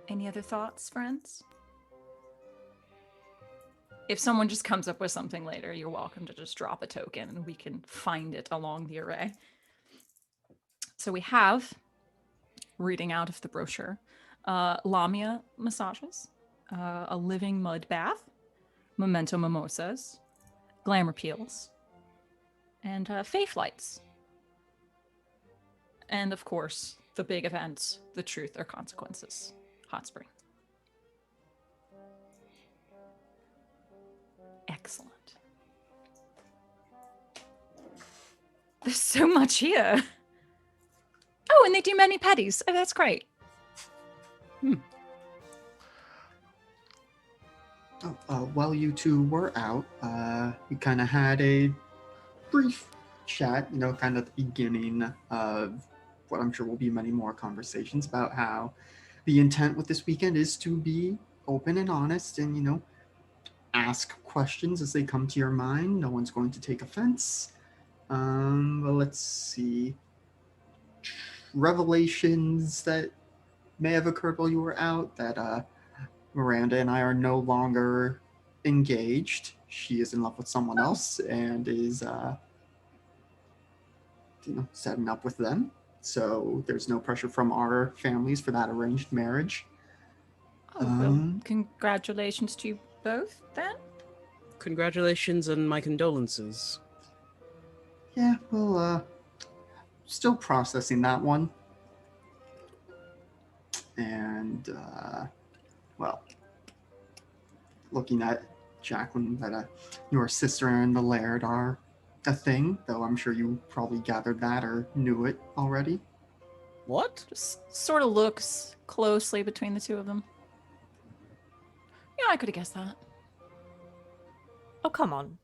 Any other thoughts, friends? If someone just comes up with something later, you're welcome to just drop a token and we can find it along the array. So we have, reading out of the brochure, Lamia massages, a living mud bath, memento mimosas, glamour peels, and Fae flights. And of course, the big event, the truth or consequences, hot spring. Excellent. There's so much here. Oh, and they do mani-pedis. Oh, that's great. While you two were out, we kind of had a brief chat, kind of at the beginning of what I'm sure will be many more conversations about how the intent with this weekend is to be open and honest and, ask questions as they come to your mind. No one's going to take offense. But let's see. Revelations that may have occurred while you were out that Miranda and I are no longer engaged. She is in love with someone else and is setting up with them. So there's no pressure from our families for that arranged marriage. Oh, well, congratulations to you both, then. Congratulations and my condolences. Yeah, well, still processing that one. And, well, looking at Jacqueline, that your sister and the Laird are a thing, though I'm sure you probably gathered that or knew it already. What? Just sort of looks closely between the two of them. Yeah, I could have guessed that. Oh, come on.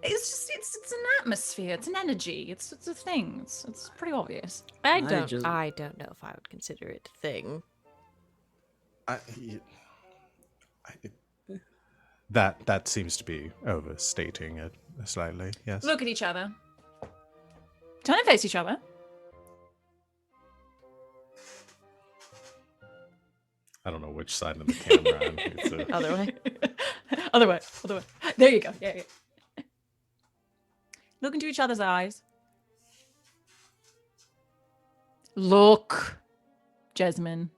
It's an atmosphere. It's an energy. It's a thing. It's pretty obvious. I I don't just- know if I would consider it a thing. That seems to be overstating it slightly. Yes. Look at each other. Turn and face each other. I don't know which side of the camera. It's a- Other way. Other way. There you go. Yeah. Look into each other's eyes. Look, Jessamine.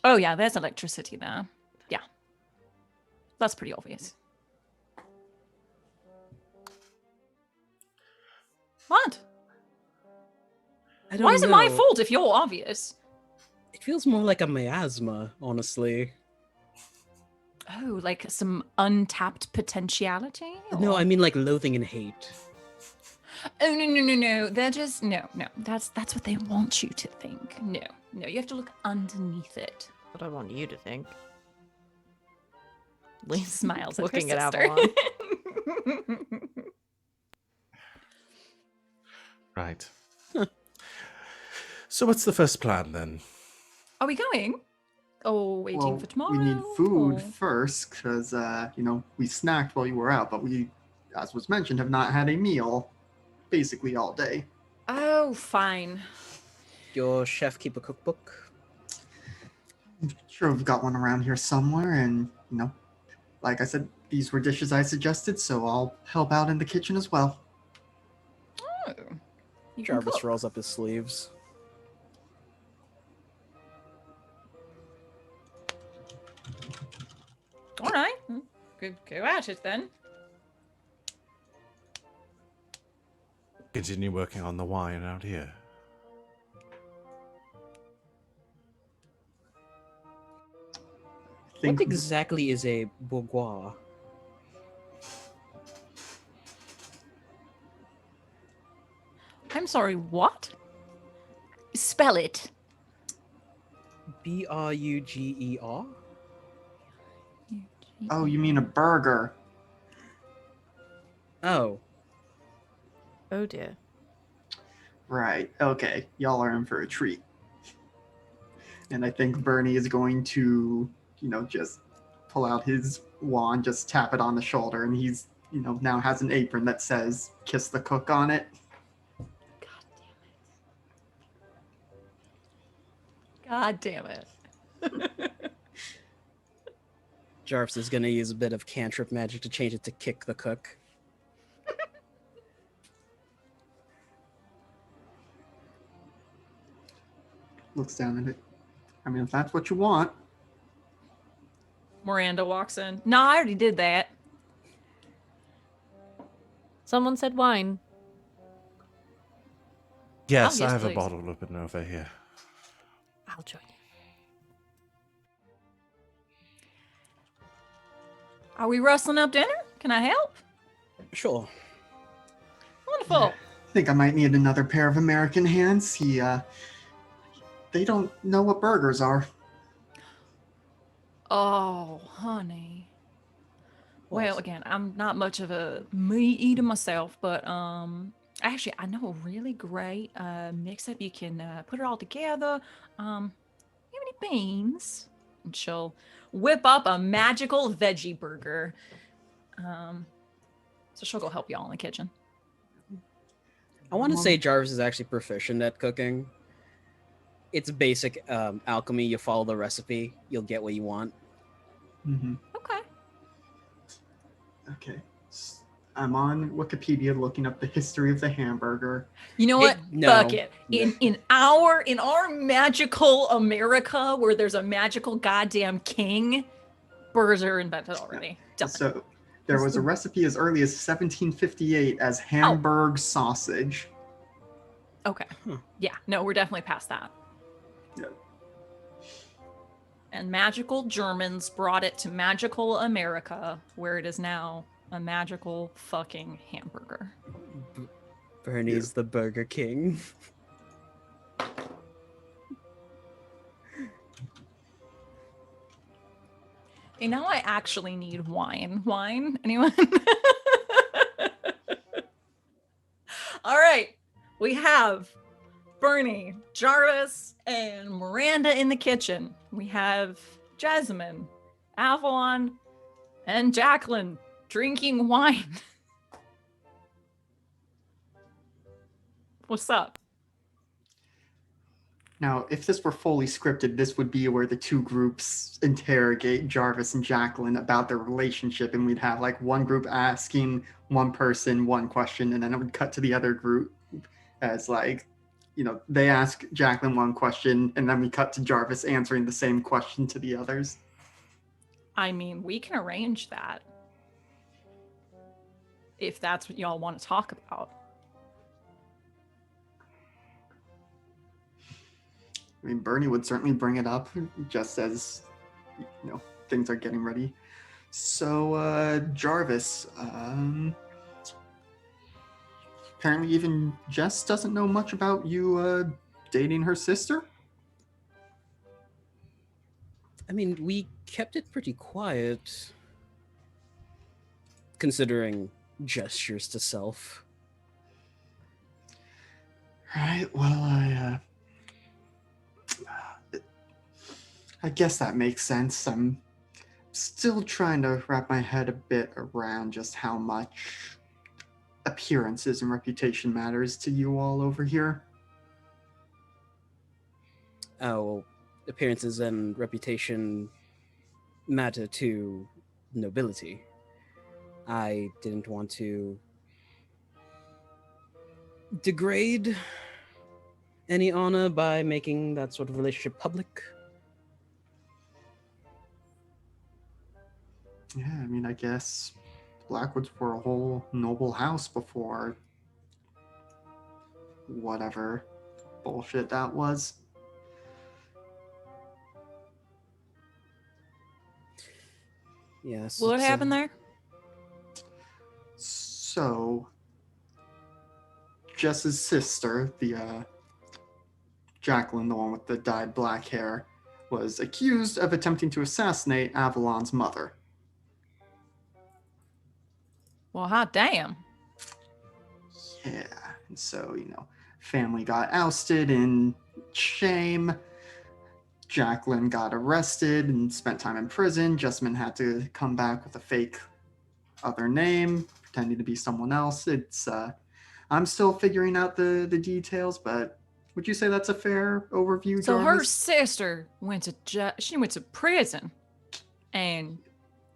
Oh yeah, there's electricity there. Yeah. That's pretty obvious. What? I don't Why is it my know. fault if you're obvious? It feels more like a miasma, honestly. Oh, like some untapped potentiality? No, Or- I mean like loathing and hate. Oh no. They're just no. That's what they want you to think. No. You have to look underneath it. What I want you to think. She smiles at looking her at sister. Avalon. Right. So what's the first plan then? Are we going? Oh, waiting for tomorrow. We need food or- first because, we snacked while you were out, but we, as was mentioned, have not had a meal basically all day. Oh, fine. your chef keep a cookbook? I'm sure we've got one around here somewhere, and like I said, these were dishes I suggested, so I'll help out in the kitchen as well. Oh, you can Jarvis cook. rolls up his sleeves. All right. Go at it then. Continue working on the wine out here. What exactly is a bourgeois? I'm sorry, what? Spell it. Bruger? Oh, you mean a burger? Oh, Oh dear. Right. Okay. Y'all are in for a treat. And I think Bernie is going to, just pull out his wand, just tap it on the shoulder, and he's, now has an apron that says "Kiss the Cook" on it. God damn it. Jarvis is gonna use a bit of cantrip magic to change it to kick the cook. Looks down at it. I mean, if that's what you want. Miranda walks in. No, I already did that. Someone said wine. Yes, Oh, yes, I have please. a bottle open over here. I'll join you. Are we rustling up dinner? Can I help? Sure. Wonderful. I think I might need another pair of American hands. They don't know what burgers are. Oh, honey. Well, What? again, I'm not much of a meat eater myself, but actually, I know a really great mix-up. You can put it all together. You have any beans? And she'll whip up a magical veggie burger. So she'll go help y'all in the kitchen. I want to say Jarvis is actually proficient at cooking. It's basic alchemy. You follow the recipe, you'll get what you want. Mm-hmm. Okay. Okay. I'm on Wikipedia looking up the history of the hamburger. You know what? No. Fuck it. In our magical America, where there's a magical goddamn king, burgers are invented already. Done. So there was a recipe as early as 1758 as Hamburg sausage. Okay. Huh. Yeah. No, we're definitely past that. Yep. And magical Germans brought it to magical America, where it is now a magical fucking hamburger. Bernie's the Burger King. Okay, now I actually need wine. Wine? Anyone? All right. We have Bernie, Jarvis, and Miranda in the kitchen. We have Jessamine, Avalon, and Jacqueline drinking wine. What's up? Now, if this were fully scripted, this would be where the two groups interrogate Jarvis and Jacqueline about their relationship, and we'd have like one group asking one person one question, and then it would cut to the other group as like, they ask Jacqueline one question, and then we cut to Jarvis answering the same question to the others. I mean, we can arrange that. If that's what y'all want to talk about. I mean, Bernie would certainly bring it up just as, things are getting ready. So, Jarvis, apparently even Jess doesn't know much about you dating her sister? I mean, we kept it pretty quiet, considering gestures to self. Right, well, I guess that makes sense. I'm still trying to wrap my head a bit around just how much appearances and reputation matters to you all over here. our appearances and reputation matter to nobility. I didn't want to degrade any honor by making that sort of relationship public. Yeah, I mean, I guess Blackwoods were a whole noble house before whatever bullshit that was. Yes. What it's, happened there? So, Jess's sister, the Jacqueline, the one with the dyed black hair, was accused of attempting to assassinate Avalon's mother. Well, hot damn. Yeah, and so, family got ousted in shame. Jacqueline got arrested and spent time in prison. Jessamine had to come back with a fake other name, pretending to be someone else. I'm still figuring out the details, but would you say that's a fair overview, So her Jarvis? sister went to prison, and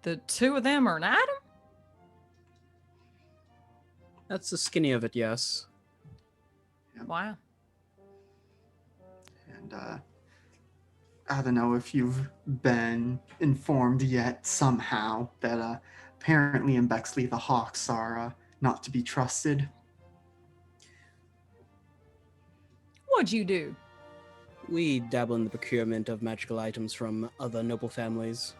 the two of them are an item? That's the skinny of it, yes. Wow. And I don't know if you've been informed yet somehow that apparently in Bexley the Hawks are not to be trusted. What'd you do? We dabble in the procurement of magical items from other noble families.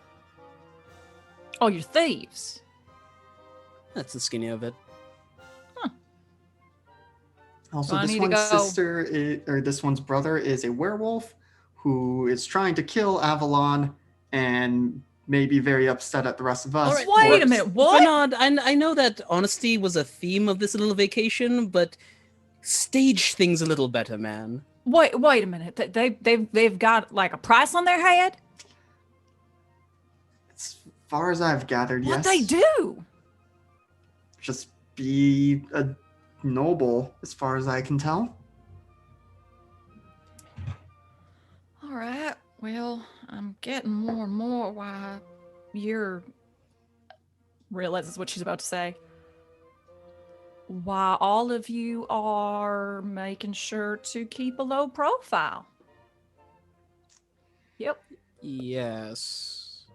Oh, you're thieves. That's the skinny of it. Also, Well, I this need to one's go. sister, or this one's brother, is a werewolf who is trying to kill Avalon and may be very upset at the rest of us. All right, Wait a for- minute, what? Bernard, I know that honesty was a theme of this little vacation, but stage things a little better, man. Wait a minute. They've got like a price on their head? As far as I've gathered, What'd yes. they do? Just be a noble, as far as I can tell. All right. Well, I'm getting more and more why you're realizes what she's about to say. Why all of you are making sure to keep a low profile. Yep. Yes.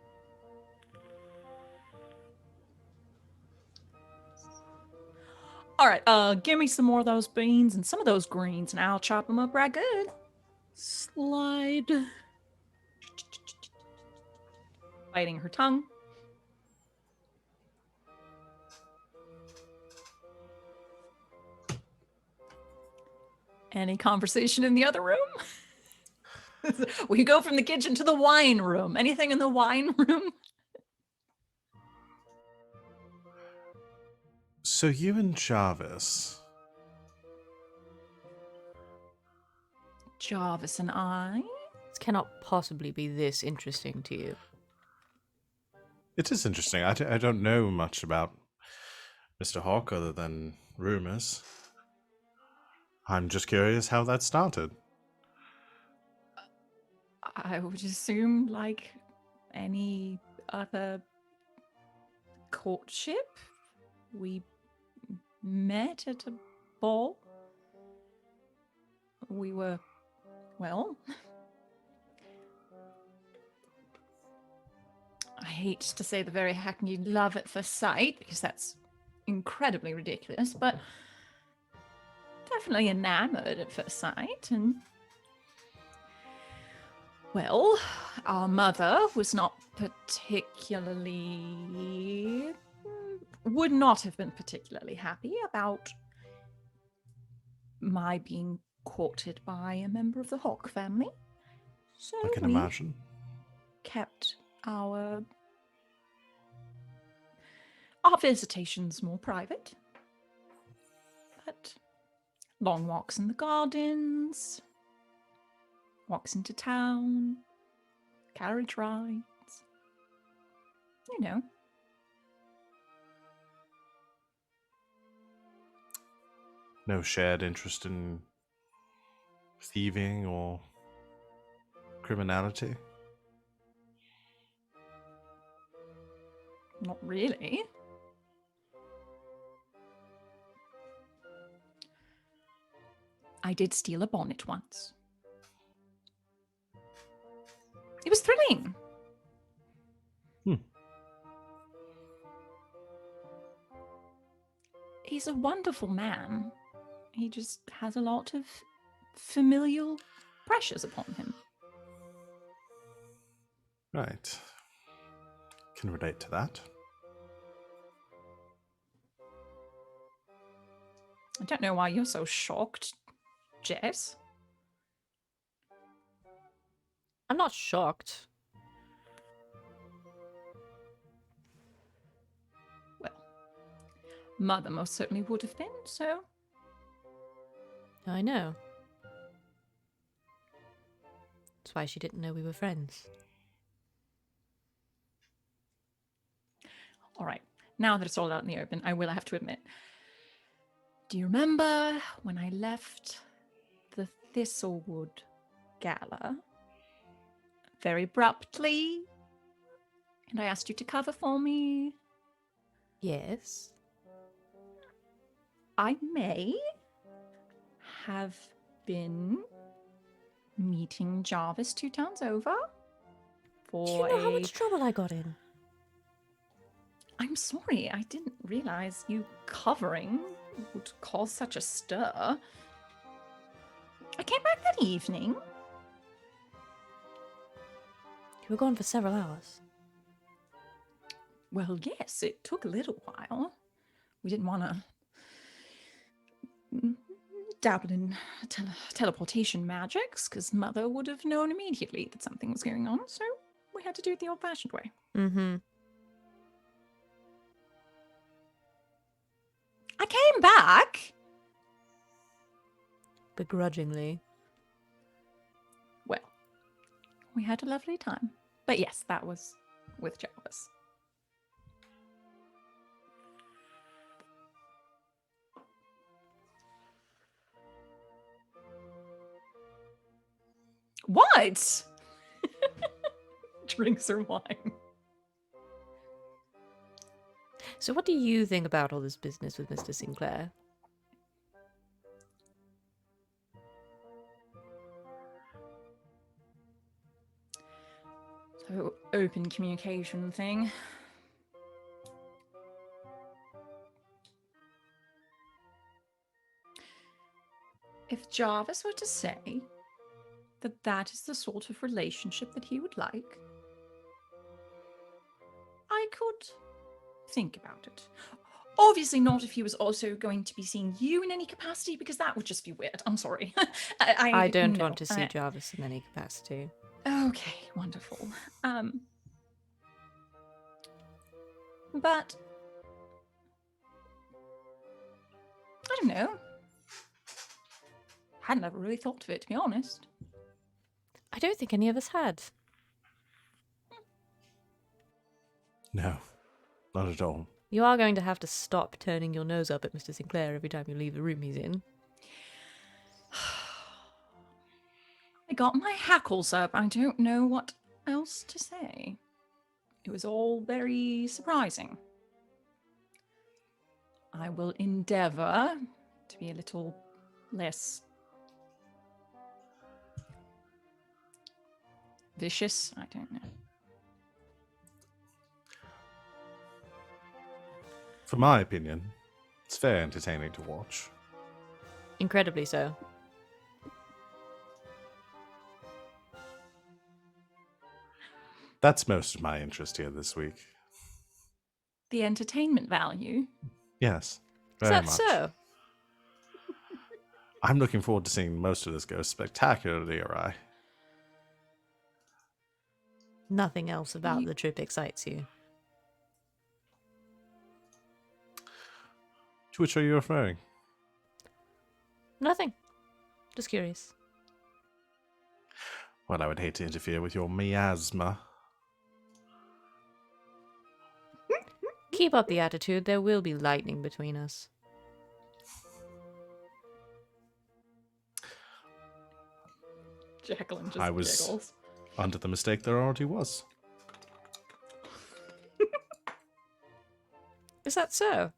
All right. Give me some more of those beans and some of those greens, and I'll chop them up right good. Slide. Biting her tongue. Any conversation in the other room? We go from the kitchen to the wine room. Anything in the wine room? So you and Jarvis. Jarvis and I. This cannot possibly be this interesting to you. It is interesting. I don't know much about Mr. Hawke other than rumors. I'm just curious how that started. I would assume, like any other courtship, we met at a ball. We were, well, I hate to say the very hackneyed love at first sight, because that's incredibly ridiculous, but definitely enamored at first sight. And well, our mother was not particularly, would not have been particularly happy about my being courted by a member of the Hawke family. So I can we imagine. kept our visitations more private. But long walks in the gardens, walks into town, carriage rides, you know. No shared interest in thieving or criminality? Not really. I did steal a bonnet once. It was thrilling. He's a wonderful man. He just has a lot of familial pressures upon him. Right. Can relate to that. I don't know why you're so shocked, Jess. I'm not shocked. Well, Mother most certainly would have been, so... I know. That's why she didn't know we were friends. All right, now that it's all out in the open, I will have to admit. Do you remember when I left the Thistlewood Gala very abruptly, and I asked you to cover for me? Yes. I may have been meeting Jarvis 2 towns over Do you for know how much trouble I got in? I'm sorry, I didn't realize you covering would cause such a stir. I came back that evening. You were gone for several hours. Well, yes, it took a little while. We didn't want to dabble in teleportation magics, because Mother would have known immediately that something was going on, so we had to do it the old-fashioned way. Mm-hmm. I came back! Begrudgingly. Well, we had a lovely time. But yes, that was with Jarvis. What? Drinks her wine. So what do you think about all this business with Mr. Sinclair? So, open communication thing. If Jarvis were to say that that is the sort of relationship that he would like, I could think about it. Obviously not if he was also going to be seeing you in any capacity, because that would just be weird. I'm sorry. I don't no, want to see Jarvis in any capacity. Okay, wonderful. But I don't know. Hadn't ever really thought of it, to be honest. I don't think any of us had. No, not at all. You are going to have to stop turning your nose up at Mr. Sinclair every time you leave the room he's in. I got my hackles up. I don't know what else to say. It was all very surprising. I will endeavor to be a little less vicious. I don't know. For my opinion, it's very entertaining to watch. Incredibly so. That's most of my interest here this week. The entertainment value. Yes, Is very that much. so? I'm looking forward to seeing most of this go spectacularly awry. Nothing else about the trip excites you. To which are you referring? Nothing. Just curious. Well, I would hate to interfere with your miasma. Keep up the attitude. There will be lightning between us. Jacqueline just I was- giggles. under the mistake there already was. Is that so?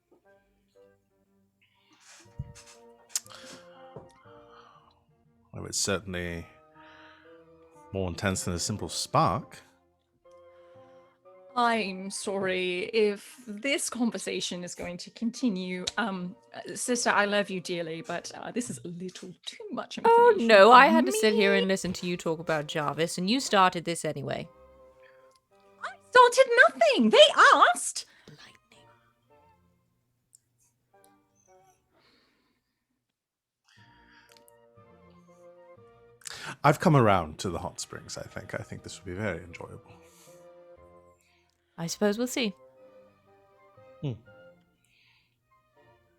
Well, it's certainly more intense than a simple spark. I'm sorry if this conversation is going to continue. Sister, I love you dearly, but this is a little too much Oh information. no, for I had to sit here me. and listen to you talk about Jarvis, and you started this anyway. I started nothing. They asked. Lightning. I've come around to the hot springs, I think. I think this would be very enjoyable. I suppose we'll see.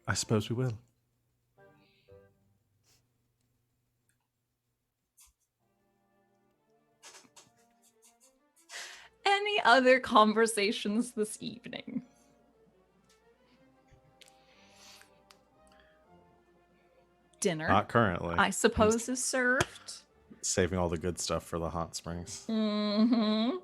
I suppose we will. Any other conversations this evening? Dinner, Not currently. I suppose, is served. Saving all the good stuff for the hot springs. Mm-hmm.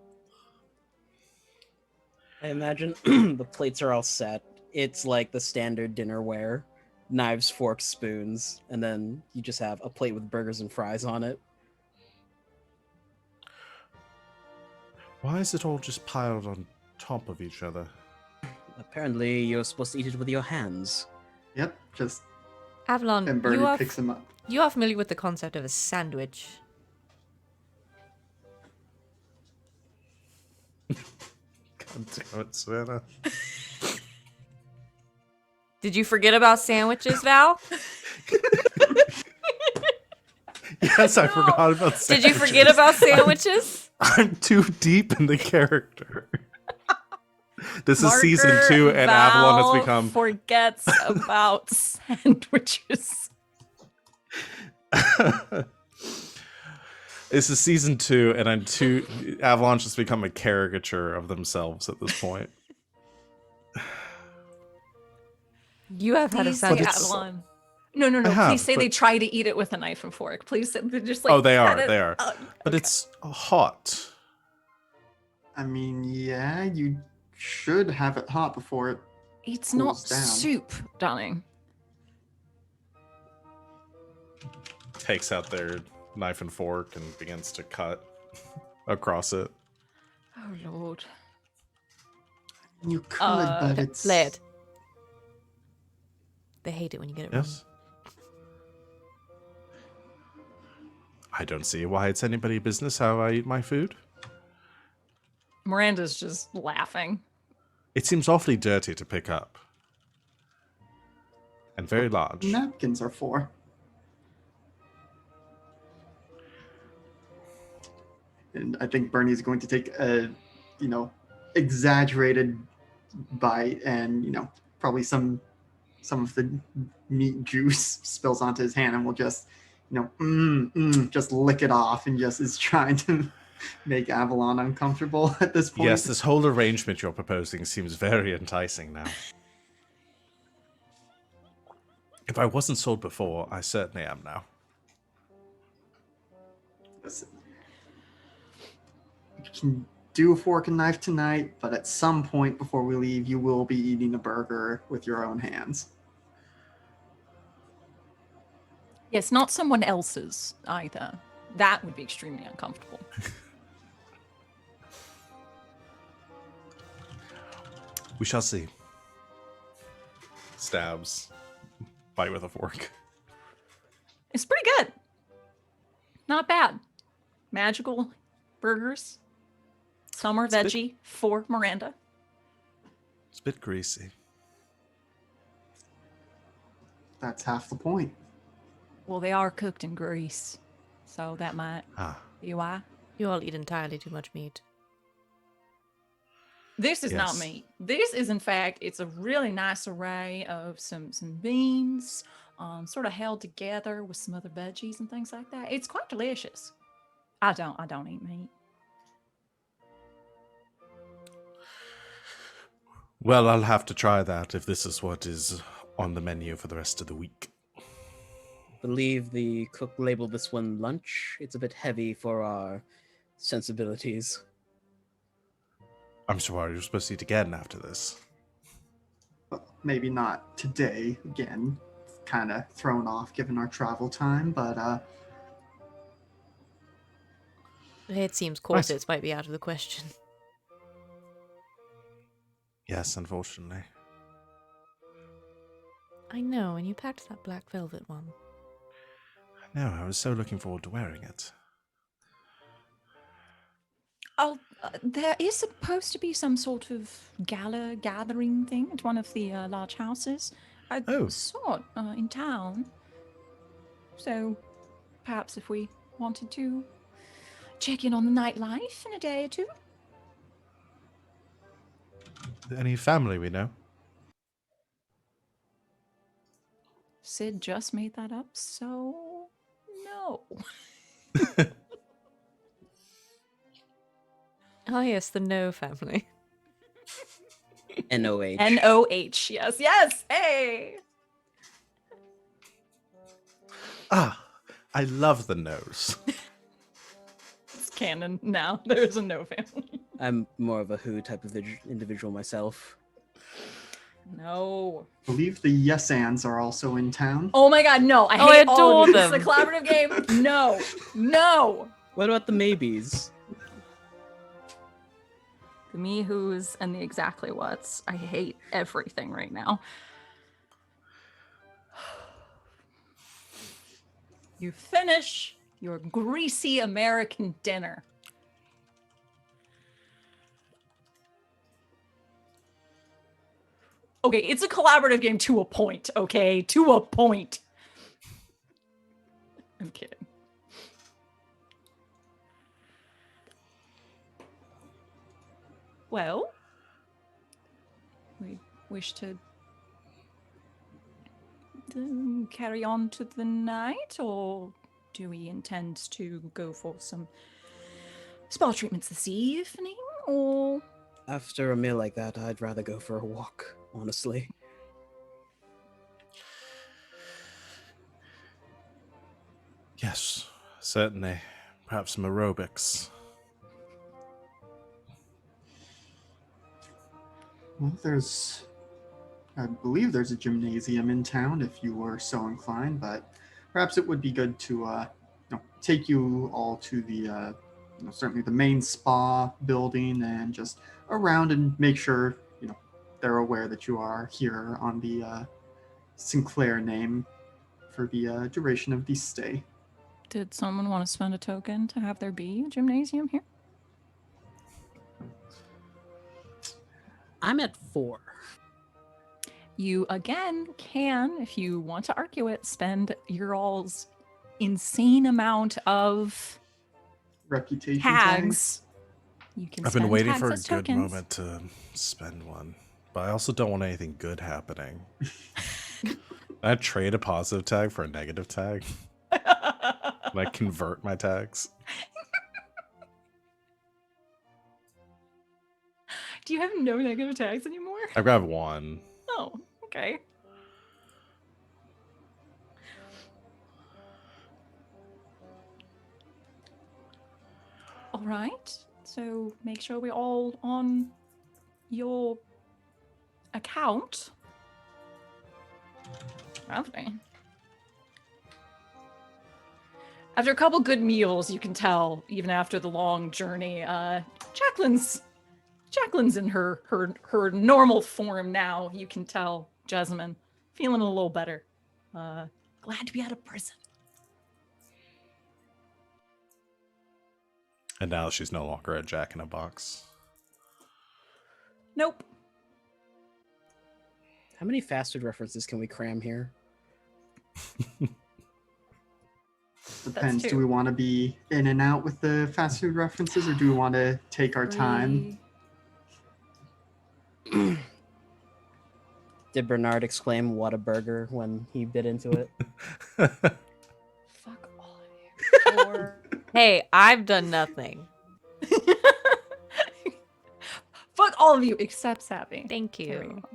I imagine the plates are all set. It's like the standard dinnerware. Knives, forks, spoons, and then you just have a plate with burgers and fries on it. Why is it all just piled on top of each other? Apparently, you're supposed to eat it with your hands. Yep, just Avalon, and Bernie picks him up. you are familiar with the concept of a sandwich. God damn it, Savannah. Did you forget about sandwiches, Val? Yes, I forgot about sandwiches. Did you forget about sandwiches? I'm too deep in the character. This is season Marker 2, and Avalon has become... forgets about sandwiches. This is season 2, and Avalon's just become a caricature of themselves at this point. You have had a Please say sandwich. Avalon. No. I have, Please say they but- try to eat it with a knife and fork. Please say they're just like. Oh, they are, at it. they are. But Okay. it's hot. I mean, yeah, you should have it hot before it. It's not cools down. soup, darling. Takes out their knife and fork and begins to cut across it. Oh Lord. You could, but it's Layrd. They hate it when you get it Yes. I don't see why it's anybody's business how I eat my food. Miranda's just laughing. It seems awfully dirty to pick up. And very large. napkins are for. And I think Bernie's going to take a, exaggerated bite, and probably some of the meat juice spills onto his hand, and will just, just lick it off, and just is trying to make Avalon uncomfortable at this point. Yes, this whole arrangement you're proposing seems very enticing now. If I wasn't sold before, I certainly am now. Listen, you can do a fork and knife tonight, but at some point before we leave, you will be eating a burger with your own hands. Yes, not someone else's either. That would be extremely uncomfortable. We shall see. Stabs. Bite with a fork. It's pretty good. Not bad. Magical burgers. Some are veggie for Miranda. It's a bit greasy. That's half the point. Well, they are cooked in grease, so that might be why. You all eat entirely too much meat. This is not Yes. meat. This is, in fact, it's a really nice array of some beans, sort of held together with some other veggies and things like that. It's quite delicious. I don't eat meat. Well, I'll have to try that if this is what is on the menu for the rest of the week. Believe the cook labeled this one lunch. It's a bit heavy for our sensibilities. I'm sure you're supposed to eat again after this. Well, maybe not today again. Kind of thrown off given our travel time, but It seems Nice. corsets might be out of the question. Yes, unfortunately. I know, and you packed that black velvet one. No, I was so looking forward to wearing it. Oh, there is supposed to be some sort of gala gathering thing at one of the large houses. I Oh. saw it in town. So perhaps if we wanted to check in on the nightlife in a day or two. Any family we know? Sid just made that up, so no. Oh yes, the No family. NOH. NOH. Yes. Hey. Ah, I love the nose. It's canon now. There's a no family. I'm more of a Who type of individual myself. No. I believe the Yes Ands are also in town. Oh my god, no. I Oh, I hate all of you. adore This is a collaborative game. No. No. What about the maybes? The me who's and the exactly what's. I hate everything right now. You finish your greasy American dinner. Okay, it's a collaborative game to a point, okay? To a point. I'm kidding. Well, we wish to carry on to the night, or do we intend to go for some spa treatments this evening, or... After a meal like that, I'd rather go for a walk, honestly. Yes, certainly. Perhaps some aerobics. Well, I believe there's a gymnasium in town if you were so inclined, but perhaps it would be good to take you all to the certainly the main spa building and just around and make sure they're aware that you are here on the Sinclair name for the duration of the stay. Did someone want to spend a token to have there be a gymnasium here? I'm at 4. You again can, if you want to argue it, spend your all's insane amount of Reputation tags. You can. I've been spend waiting tags for a as good tokens. moment to spend one, but I also don't want anything good happening. Can I trade a positive tag for a negative tag? Can I convert my tags? Do you have no negative tags anymore? I've got one. Oh, okay. All right. So make sure we're all on your account. Lovely. After a couple good meals, you can tell, even after the long journey, Jacqueline's in her normal form now. You can tell Jessamine feeling a little better. Glad to be out of prison. And now she's no longer a Jack in a Box. Nope. How many fast food references can we cram here? Depends. two. Do we want to be in and out with the fast food references, or do we want to take our time? Did Bernard exclaim, "What a burger," when he bit into it? Fuck all of you. Or... Hey, I've done nothing. Fuck all of you except Savvy. Thank There we you. go.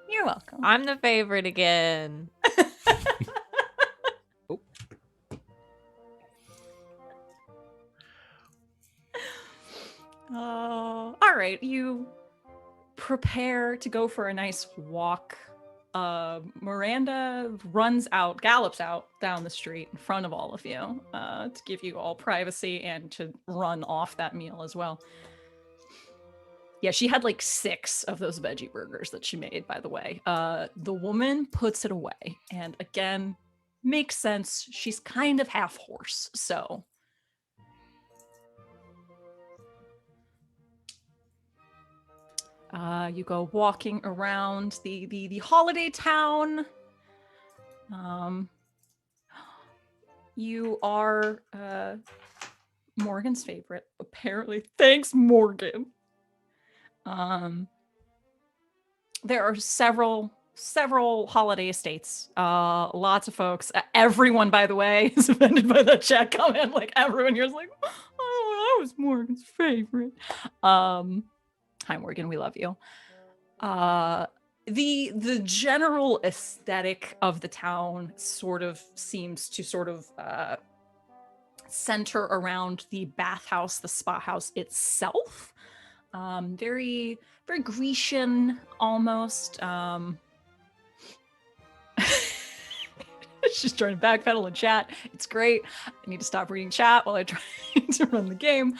You're welcome. I'm the favorite again. All right, you prepare to go for a nice walk. Miranda gallops out down the street in front of all of you to give you all privacy and to run off that meal as well. Yeah, she had like 6 of those veggie burgers that she made, by the way. The woman puts it away. And again, makes sense. She's kind of half horse, so. You go walking around the holiday town. You are Morgan's favorite, apparently. Thanks, Morgan. There are several holiday estates. Lots of folks. Everyone, by the way, is offended by that chat comment. Like everyone here's like, oh, I was Morgan's favorite. Hi, Morgan. We love you. The general aesthetic of the town sort of seems to center around the bathhouse, the spa house itself. Very Grecian almost. She's trying to backpedal in chat. It's great. I need to stop reading chat while I try to run the game.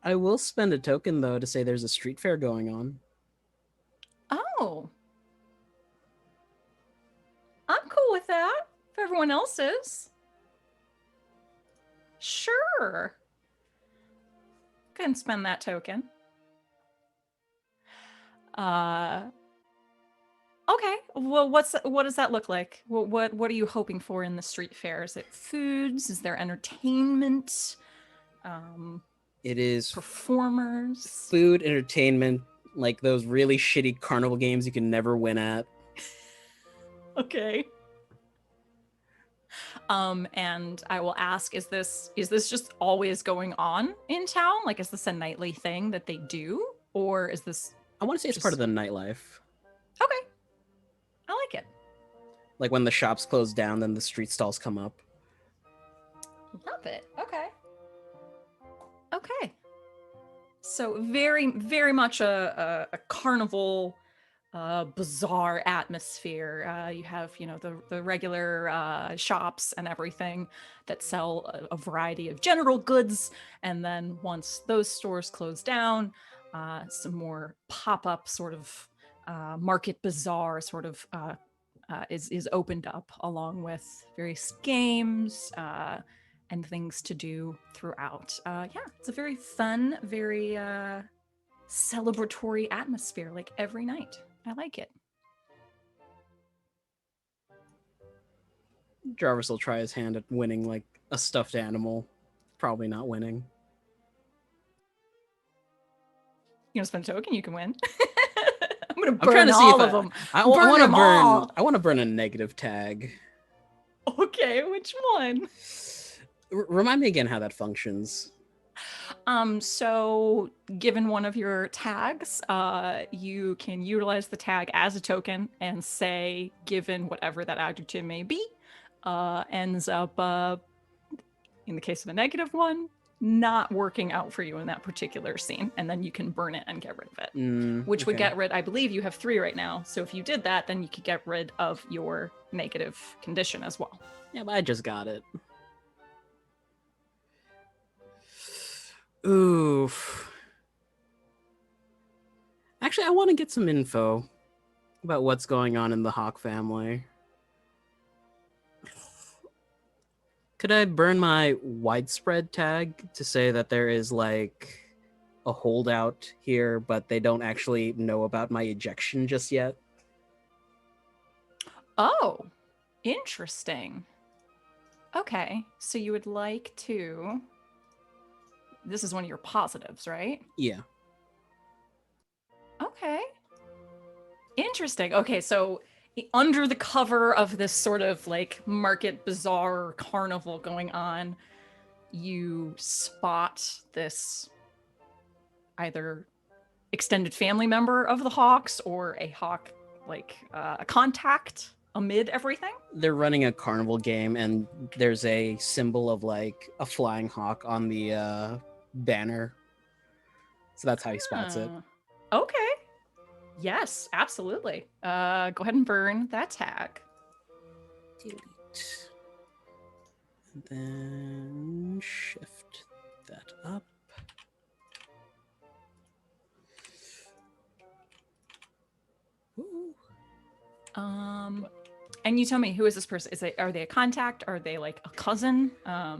I will spend a token, though, to say there's a street fair going on. Oh. I'm cool with that, if everyone else is. Sure. Go ahead and spend that token. Okay. Well, what does that look like? What are you hoping for in the street fair? Is it foods? Is there entertainment? It is performers, food, entertainment, like those really shitty carnival games you can never win at. Okay. And I will ask, is this just always going on in town? Like, is this a nightly thing that they do? Or is this... I want to say it's part of the nightlife. Okay. I like it. Like when the shops close down, then the street stalls come up. Love it. Okay. Okay. So very, very much a carnival, bizarre atmosphere. You have, the regular shops and everything that sell a variety of general goods. And then once those stores close down, some more pop-up sort of market bazaar sort of is opened up, along with various games and things to do throughout. Yeah, it's a very fun, very celebratory atmosphere, like every night. I like it. Jarvis will try his hand at winning like a stuffed animal. Probably not winning. You want to spend a token? You can win. I'm gonna burn all of them. I want to burn a negative tag. Okay, which one? Remind me again how that functions. So given one of your tags, you can utilize the tag as a token and say, given whatever that adjective may be, ends up, in the case of a negative one, not working out for you in that particular scene. And then you can burn it and get rid of it, which would get rid, I believe you have 3 right now. So if you did that, then you could get rid of your negative condition as well. Yeah, but I just got it. Oof. Actually, I want to get some info about what's going on in the Hawke family. Could I burn my widespread tag to say that there is like a holdout here, but they don't actually know about my ejection just yet? Oh, interesting. Okay, so you would like to... This is one of your positives, right? Yeah. Okay. Interesting. Okay, so under the cover of this sort of like market bazaar carnival going on, you spot this either extended family member of the Hawks or a Hawke, like a contact amid everything. They're running a carnival game and there's a symbol of like a flying hawk on the banner. So that's how he spots it. Okay. Yes, absolutely. Go ahead and burn that tag. Delete. And then shift that up. Ooh. And you tell me, who is this person? Are they a contact? Are they like a cousin? I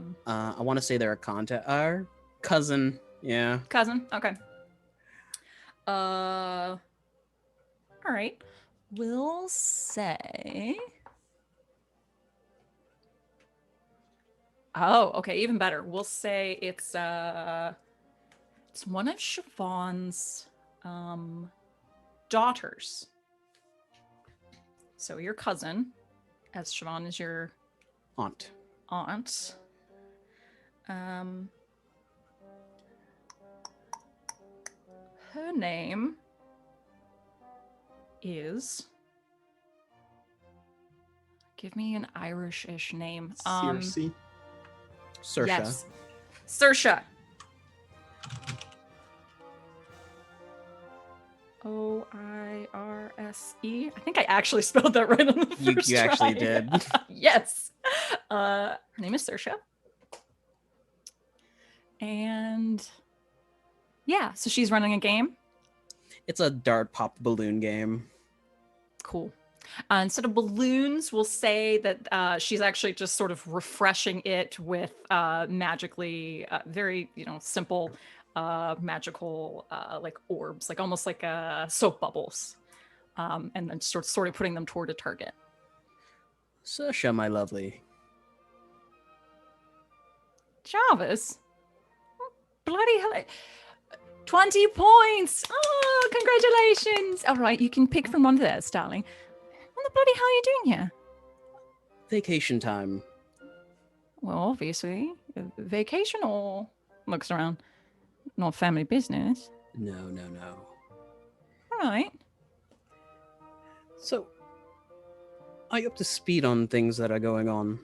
want to say they're a contact. Our cousin. Yeah. Cousin. Okay. All right. We'll say. Oh, okay. Even better. We'll say it's one of Siobhan's daughters. So your cousin, as Siobhan is your Aunt. Her name is. Give me an Irish-ish name. Circe. Saoirse. Yes. Saoirse. Oirse. I think I actually spelled that right on the first You actually try. did. Yes. Her name is Saoirse. And yeah, so she's running a game. It's a dart pop balloon game. Cool. Instead of balloons, we'll say that she's actually just sort of refreshing it with magically very, simple magical like orbs, like almost like soap bubbles, and then sort of putting them toward a target. Saoirse, my lovely. Jarvis, bloody hell! 20 points! Oh, congratulations! All right, you can pick from one of theirs, darling. What the bloody hell are you doing here? Vacation time. Well, obviously, vacation or looks around. Not family business. No. All right. So, are you up to speed on things that are going on?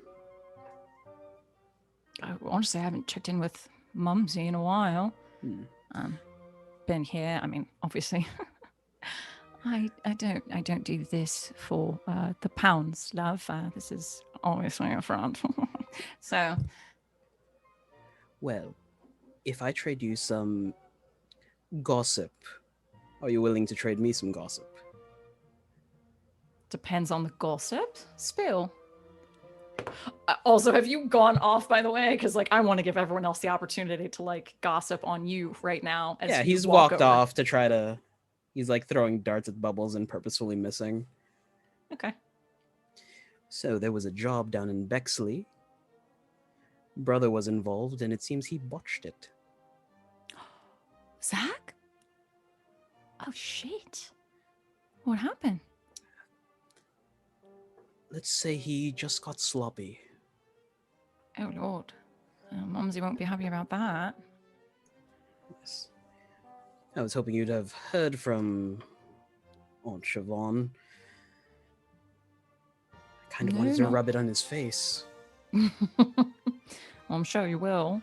Honestly, I haven't checked in with Mumsy in a while. Hmm. Been here. I mean, obviously, I don't do this for the pounds, love. This is obviously a front. So, Well, if I trade you some gossip, are you willing to trade me some gossip? depends on the gossip. Spill. Also, have you gone off, by the way? Because I want to give everyone else the opportunity to gossip on you right now. As Yeah, you he's walk walked over. off to try to. He's throwing darts at bubbles and purposefully missing. Okay. So there was a job down in Bexley. Brother was involved, and it seems he botched it. Zach? Oh shit! What happened? Let's say he just got sloppy. Oh lord, Mumsy won't be happy about that. Yes. I was hoping you'd have heard from Aunt Siobhan. I kind of wanted to rub it on his face. Well, I'm sure you will.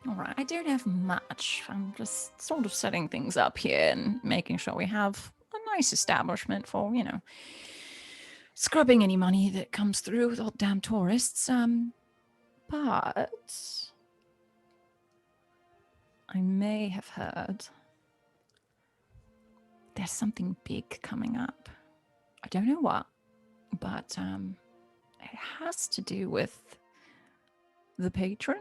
All right, I don't have much. I'm just sort of setting things up here and making sure we have a nice establishment for, scrubbing any money that comes through with all damn tourists. But I may have heard there's something big coming up. I don't know what, but it has to do with the patron.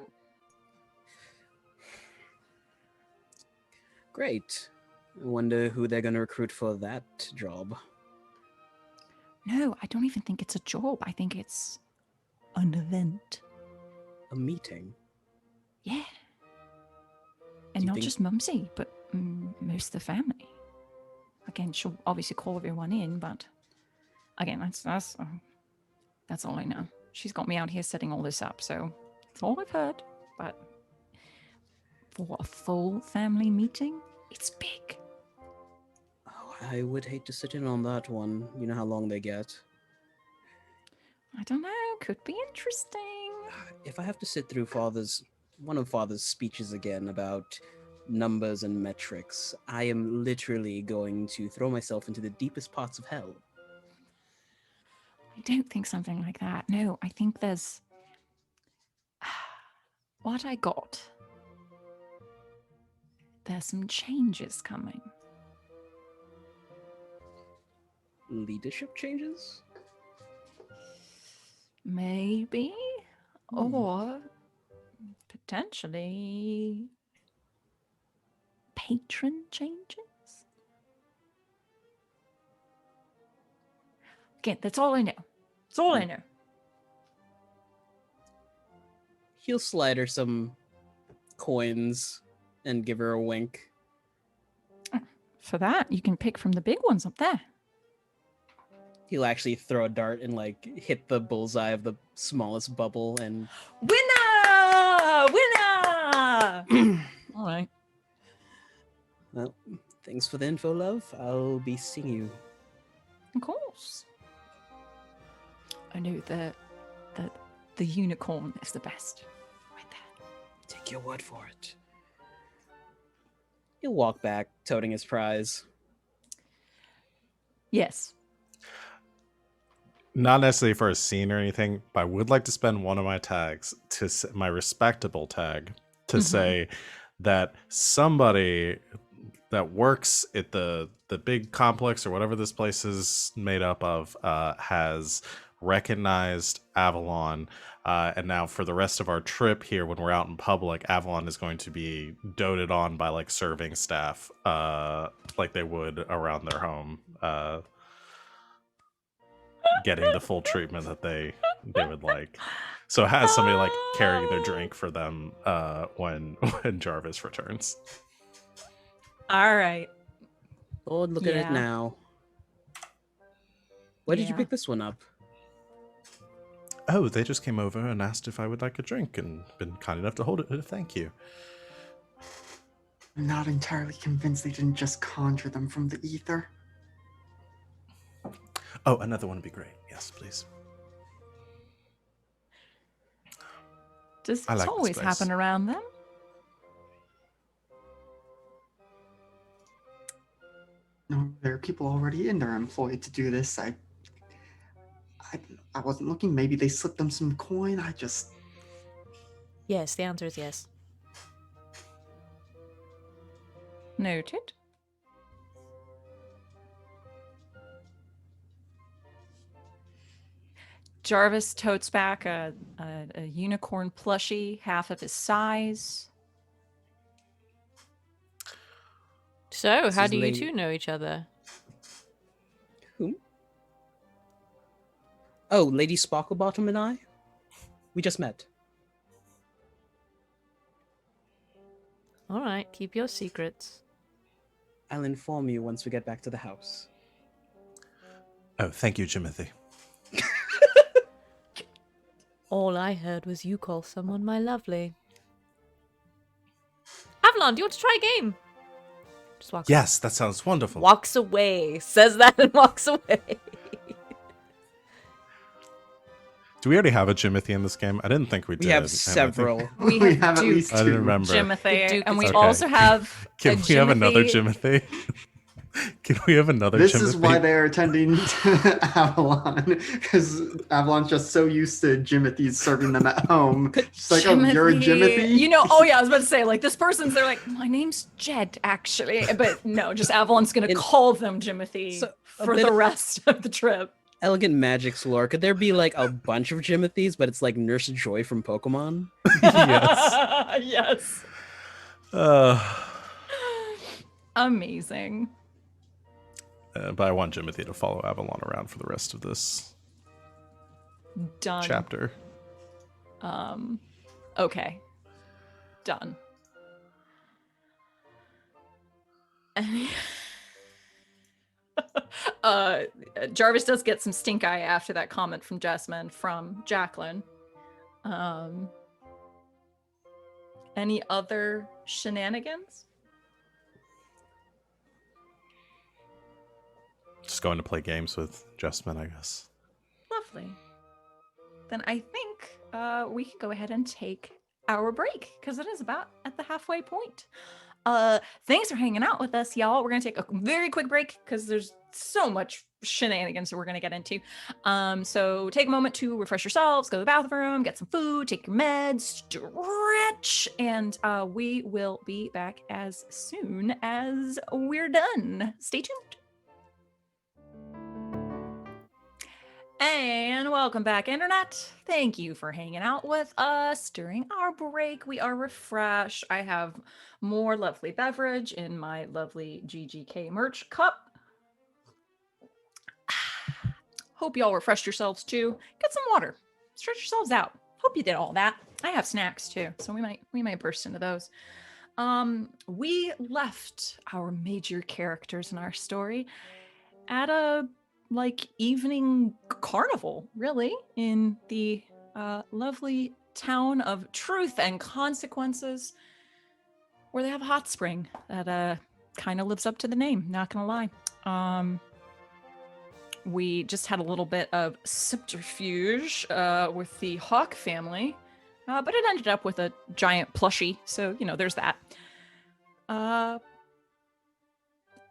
Great. I wonder who they're going to recruit for that job. No, I don't even think it's a job. I think it's an event. A meeting? Yeah. And not just Mumsy, but most of the family. Again, she'll obviously call everyone in, but again, that's all I know. She's got me out here setting all this up, so that's all I've heard. But for a full family meeting, it's big. Oh, I would hate to sit in on that one. You know how long they get. I don't know. Could be interesting. If I have to sit through Father's one of Father's speeches again about numbers and metrics. I am literally going to throw myself into the deepest parts of hell. I don't think something like that. No, I think there's what I got. There's some changes coming. Leadership changes? Maybe. Or potentially patron changes. Again, that's all I know. That's all I know. He'll slide her some coins and give her a wink. For that, you can pick from the big ones up there. He'll actually throw a dart and like hit the bullseye of the smallest bubble and Winner! Winner! All right. well, thanks for the info, love. I'll be seeing you. Of course. I know that the unicorn is the best. Right there. Take your word for it. He'll walk back, toting his prize. Yes. Not necessarily for a scene or anything, but I would like to spend one of my tags my respectable tag to say that somebody that works at the big complex or whatever this place is made up of has recognized Avalon, and now for the rest of our trip here, when we're out in public, Avalon is going to be doted on by like serving staff, like they would around their home, getting the full treatment that they would like. So it has somebody like carrying their drink for them when Jarvis returns. All right. Lord, look at it Yeah. now. Where did you Yeah. pick this one up? Oh, they just came over and asked if I would like a drink and been kind enough to hold it. Thank you. I'm not entirely convinced they didn't just conjure them from the ether. Oh, another one would be great. Yes, please. Does I this like this always place. happen around them? No, there are people already in there employed to do this. I wasn't looking. Maybe they slipped them some coin. Yes, the answer is yes. Noted. Jarvis totes back a unicorn plushie, half of his size. So, This how is do you Lady- two know each other? Whom? Oh, Lady Sparklebottom and I? We just met. All right, keep your secrets. I'll inform you once we get back to the house. Oh, thank you, Jimothy. All I heard was you call someone my lovely. Avalon, do you want to try a game? Just walks Yes, that sounds wonderful. Walks away. Says that and walks away. Do we already have a Jimothy in this game? I didn't think we did. We have I think- several. We We have have at Duke least I didn't two. remember. Jimothy, Duke and we is Okay. also have Can a we have another Jimothy- Jimothy? Can we have another This Jimothy? is why they're attending Avalon, because Avalon's just so used to Jimothy's serving them at home. She's like, oh, you're a Jimothy? You know, oh yeah, I was about to say, like, this person's, they're like, my name's Jed, actually. But no, just Avalon's going to In- call them Jimothy So, a for bit the of- rest of the trip. Elegant Magicks lore. Could there be like a bunch of Jimothys, but it's like Nurse Joy from Pokemon? Yes. Yes. Uh, Amazing. but I want Jimothy to follow Avalon around for the rest of this Done. chapter. Okay. Done. Jarvis does get some stink eye after that comment from Jessamine from Jacqueline. Any other shenanigans? Just going to play games with Jessamine, I guess. Lovely. Then I think we can go ahead and take our break because it is about at the halfway point. Thanks for hanging out with us, y'all. We're gonna take a very quick break because there's so much shenanigans that we're gonna get into. So take a moment to refresh yourselves, go to the bathroom, get some food, take your meds, stretch, and we will be back as soon as we're done. Stay tuned. And welcome back, Internet. Thank you for hanging out with us during our break. We are refreshed. I have more lovely beverage in my lovely GGK merch cup. Hope y'all refreshed yourselves too. Get some water. Stretch yourselves out. Hope you did all that. I have snacks too, so we might burst into those. We left our major characters in our story at a evening carnival, really, in the lovely town of Truth and Consequences, where they have a hot spring that kind of lives up to the name, not gonna lie. We just had a little bit of subterfuge with the Hawke family, but it ended up with a giant plushie, so there's that.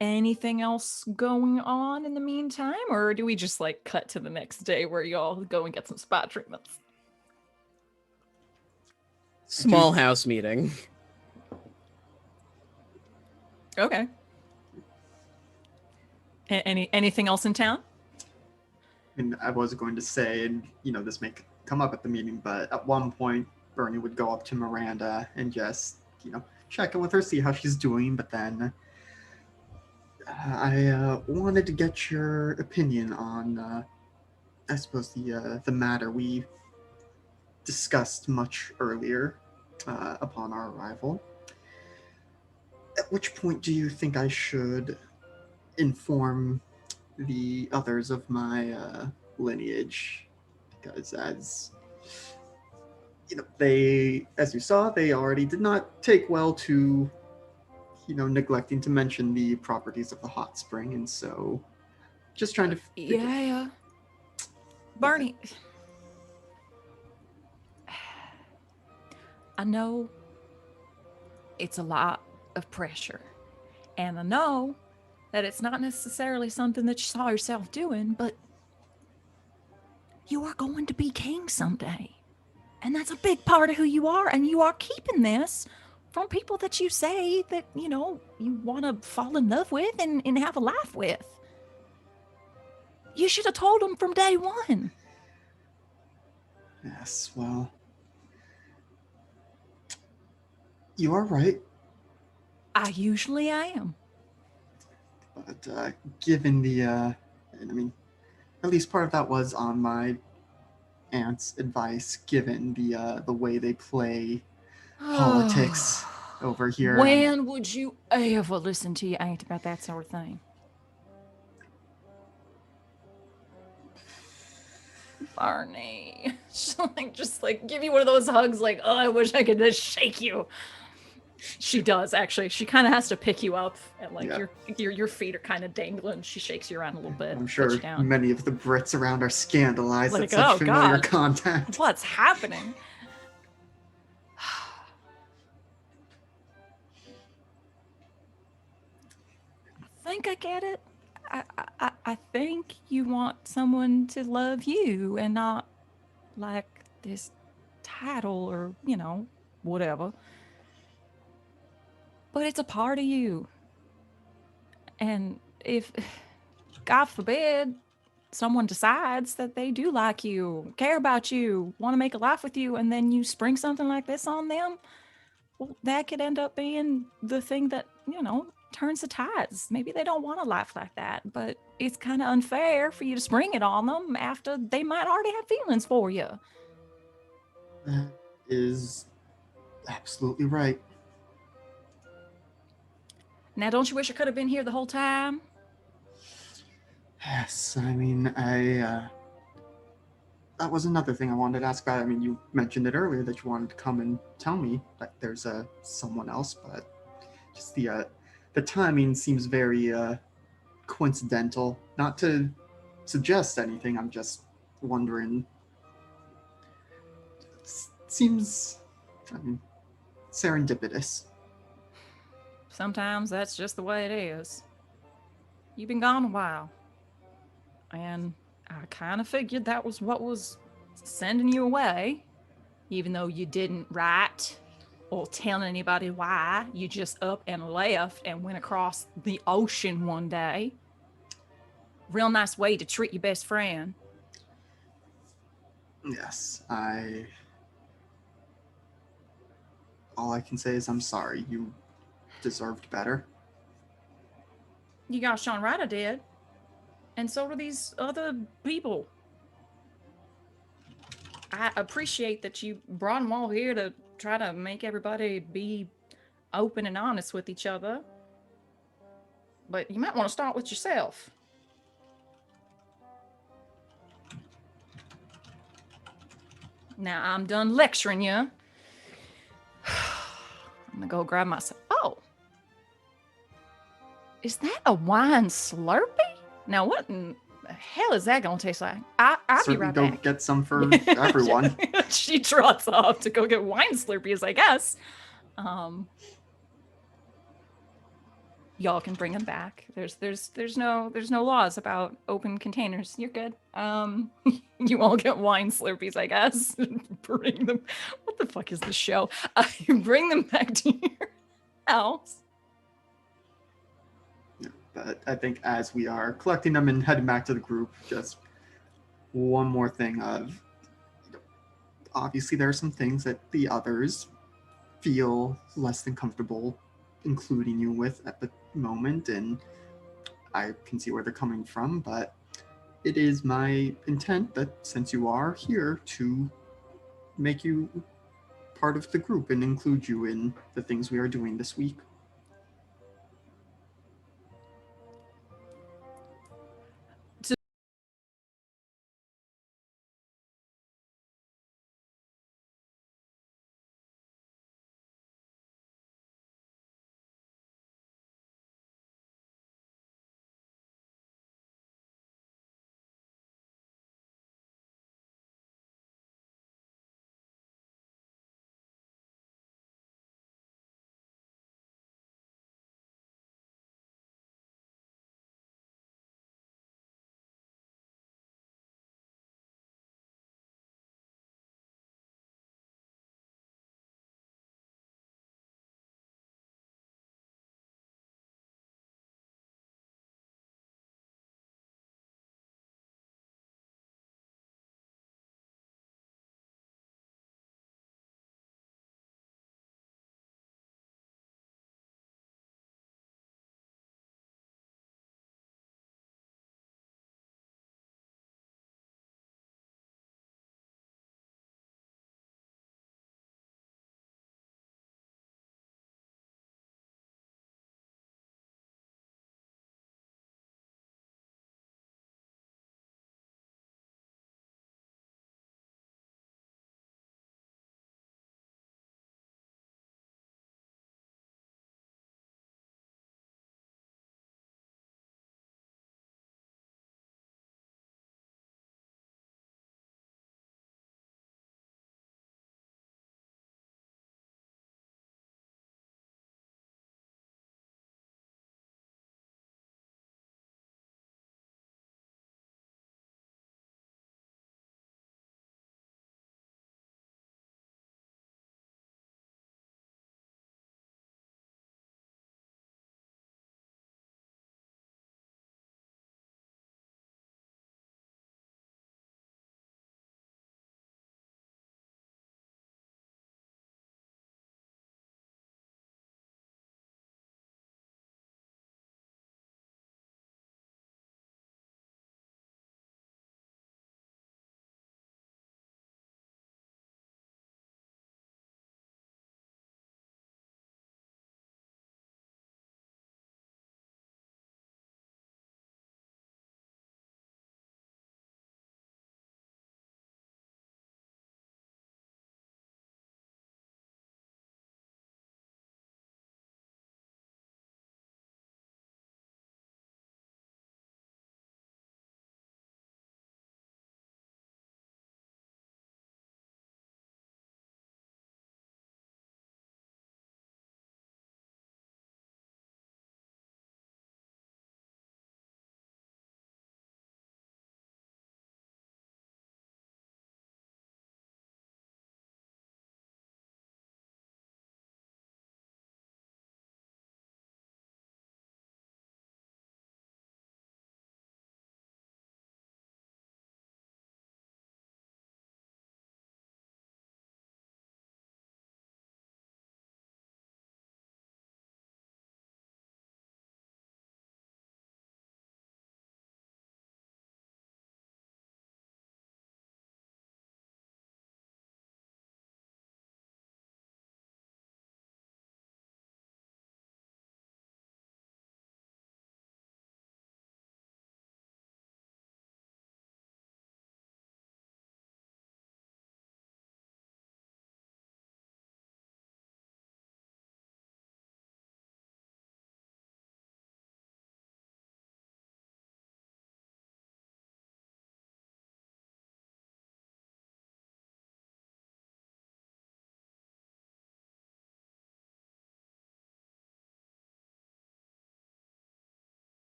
Anything else going on in the meantime, or do we just cut to the next day where y'all go and get some spa treatments? Small house meeting. Okay. Anything else in town? And I was going to say, and this may come up at the meeting, but at one point, Bernie would go up to Miranda and just, check in with her, see how she's doing. But then I wanted to get your opinion on, I suppose, the matter we discussed much earlier upon our arrival. At which point do you think I should inform the others of my lineage? Because as you saw, they already did not take well to neglecting to mention the properties of the hot spring, and so just trying to Yeah. Barney, I know it's a lot of pressure, and I know that it's not necessarily something that you saw yourself doing, but you are going to be king someday. And that's a big part of who you are, and you are keeping this from people that you say that, you want to fall in love with and have a life with. You should have told them from day one. Yes, well, you are right. I usually am. But given the, at least part of that was on my aunt's advice, given the way they play politics over here. When would you ever listen to your aunt about that sort of thing? Barney. She'll just give you one of those hugs oh, I wish I could just shake you. She does, actually. She kind of has to pick you up, and your feet are kind of dangling. She shakes you around a little bit. I'm sure many of the Brits around are scandalized at such oh, familiar God. contact. What's happening? I think I get it. I think you want someone to love you and not this title or, whatever. But it's a part of you. And if, God forbid, someone decides that they do like you, care about you, want to make a life with you, and then you spring something like this on them, well, that could end up being the thing that, turns the tides. Maybe they don't want a life like that, but it's kind of unfair for you to spring it on them after they might already have feelings for you. That is absolutely right. Now, don't you wish I could have been here the whole time? Yes, that was another thing I wanted to ask about. You mentioned it earlier that you wanted to come and tell me that there's someone else, but just the timing seems very coincidental. Not to suggest anything, I'm just wondering. Seems Serendipitous. Sometimes that's just the way it is. You've been gone a while. And I kind of figured that was what was sending you away. Even though you didn't write or tell anybody why. You just up and left and went across the ocean one day. Real nice way to treat your best friend. Yes, all I can say is I'm sorry. You deserved better. You gosh darn right I did. And so do these other people. I appreciate that you brought them all here to try to make everybody be open and honest with each other. But you might want to start with yourself. Now I'm done lecturing you. I'm gonna go grab myself. Oh, is that a wine Slurpee? Now what in the hell is that gonna taste like? I'll be Certainly right go back. get some for everyone. She trots off to go get wine Slurpees, I guess. Y'all can bring them back. There's no laws about open containers. You're good. You all get wine Slurpees, I guess. Bring them. What the fuck is this show? You bring them back to your house. But I think as we are collecting them and heading back to the group, just one more thing of, obviously there are some things that the others feel less than comfortable including you with at the moment, and I can see where they're coming from, but it is my intent that since you are here to make you part of the group and include you in the things we are doing this week.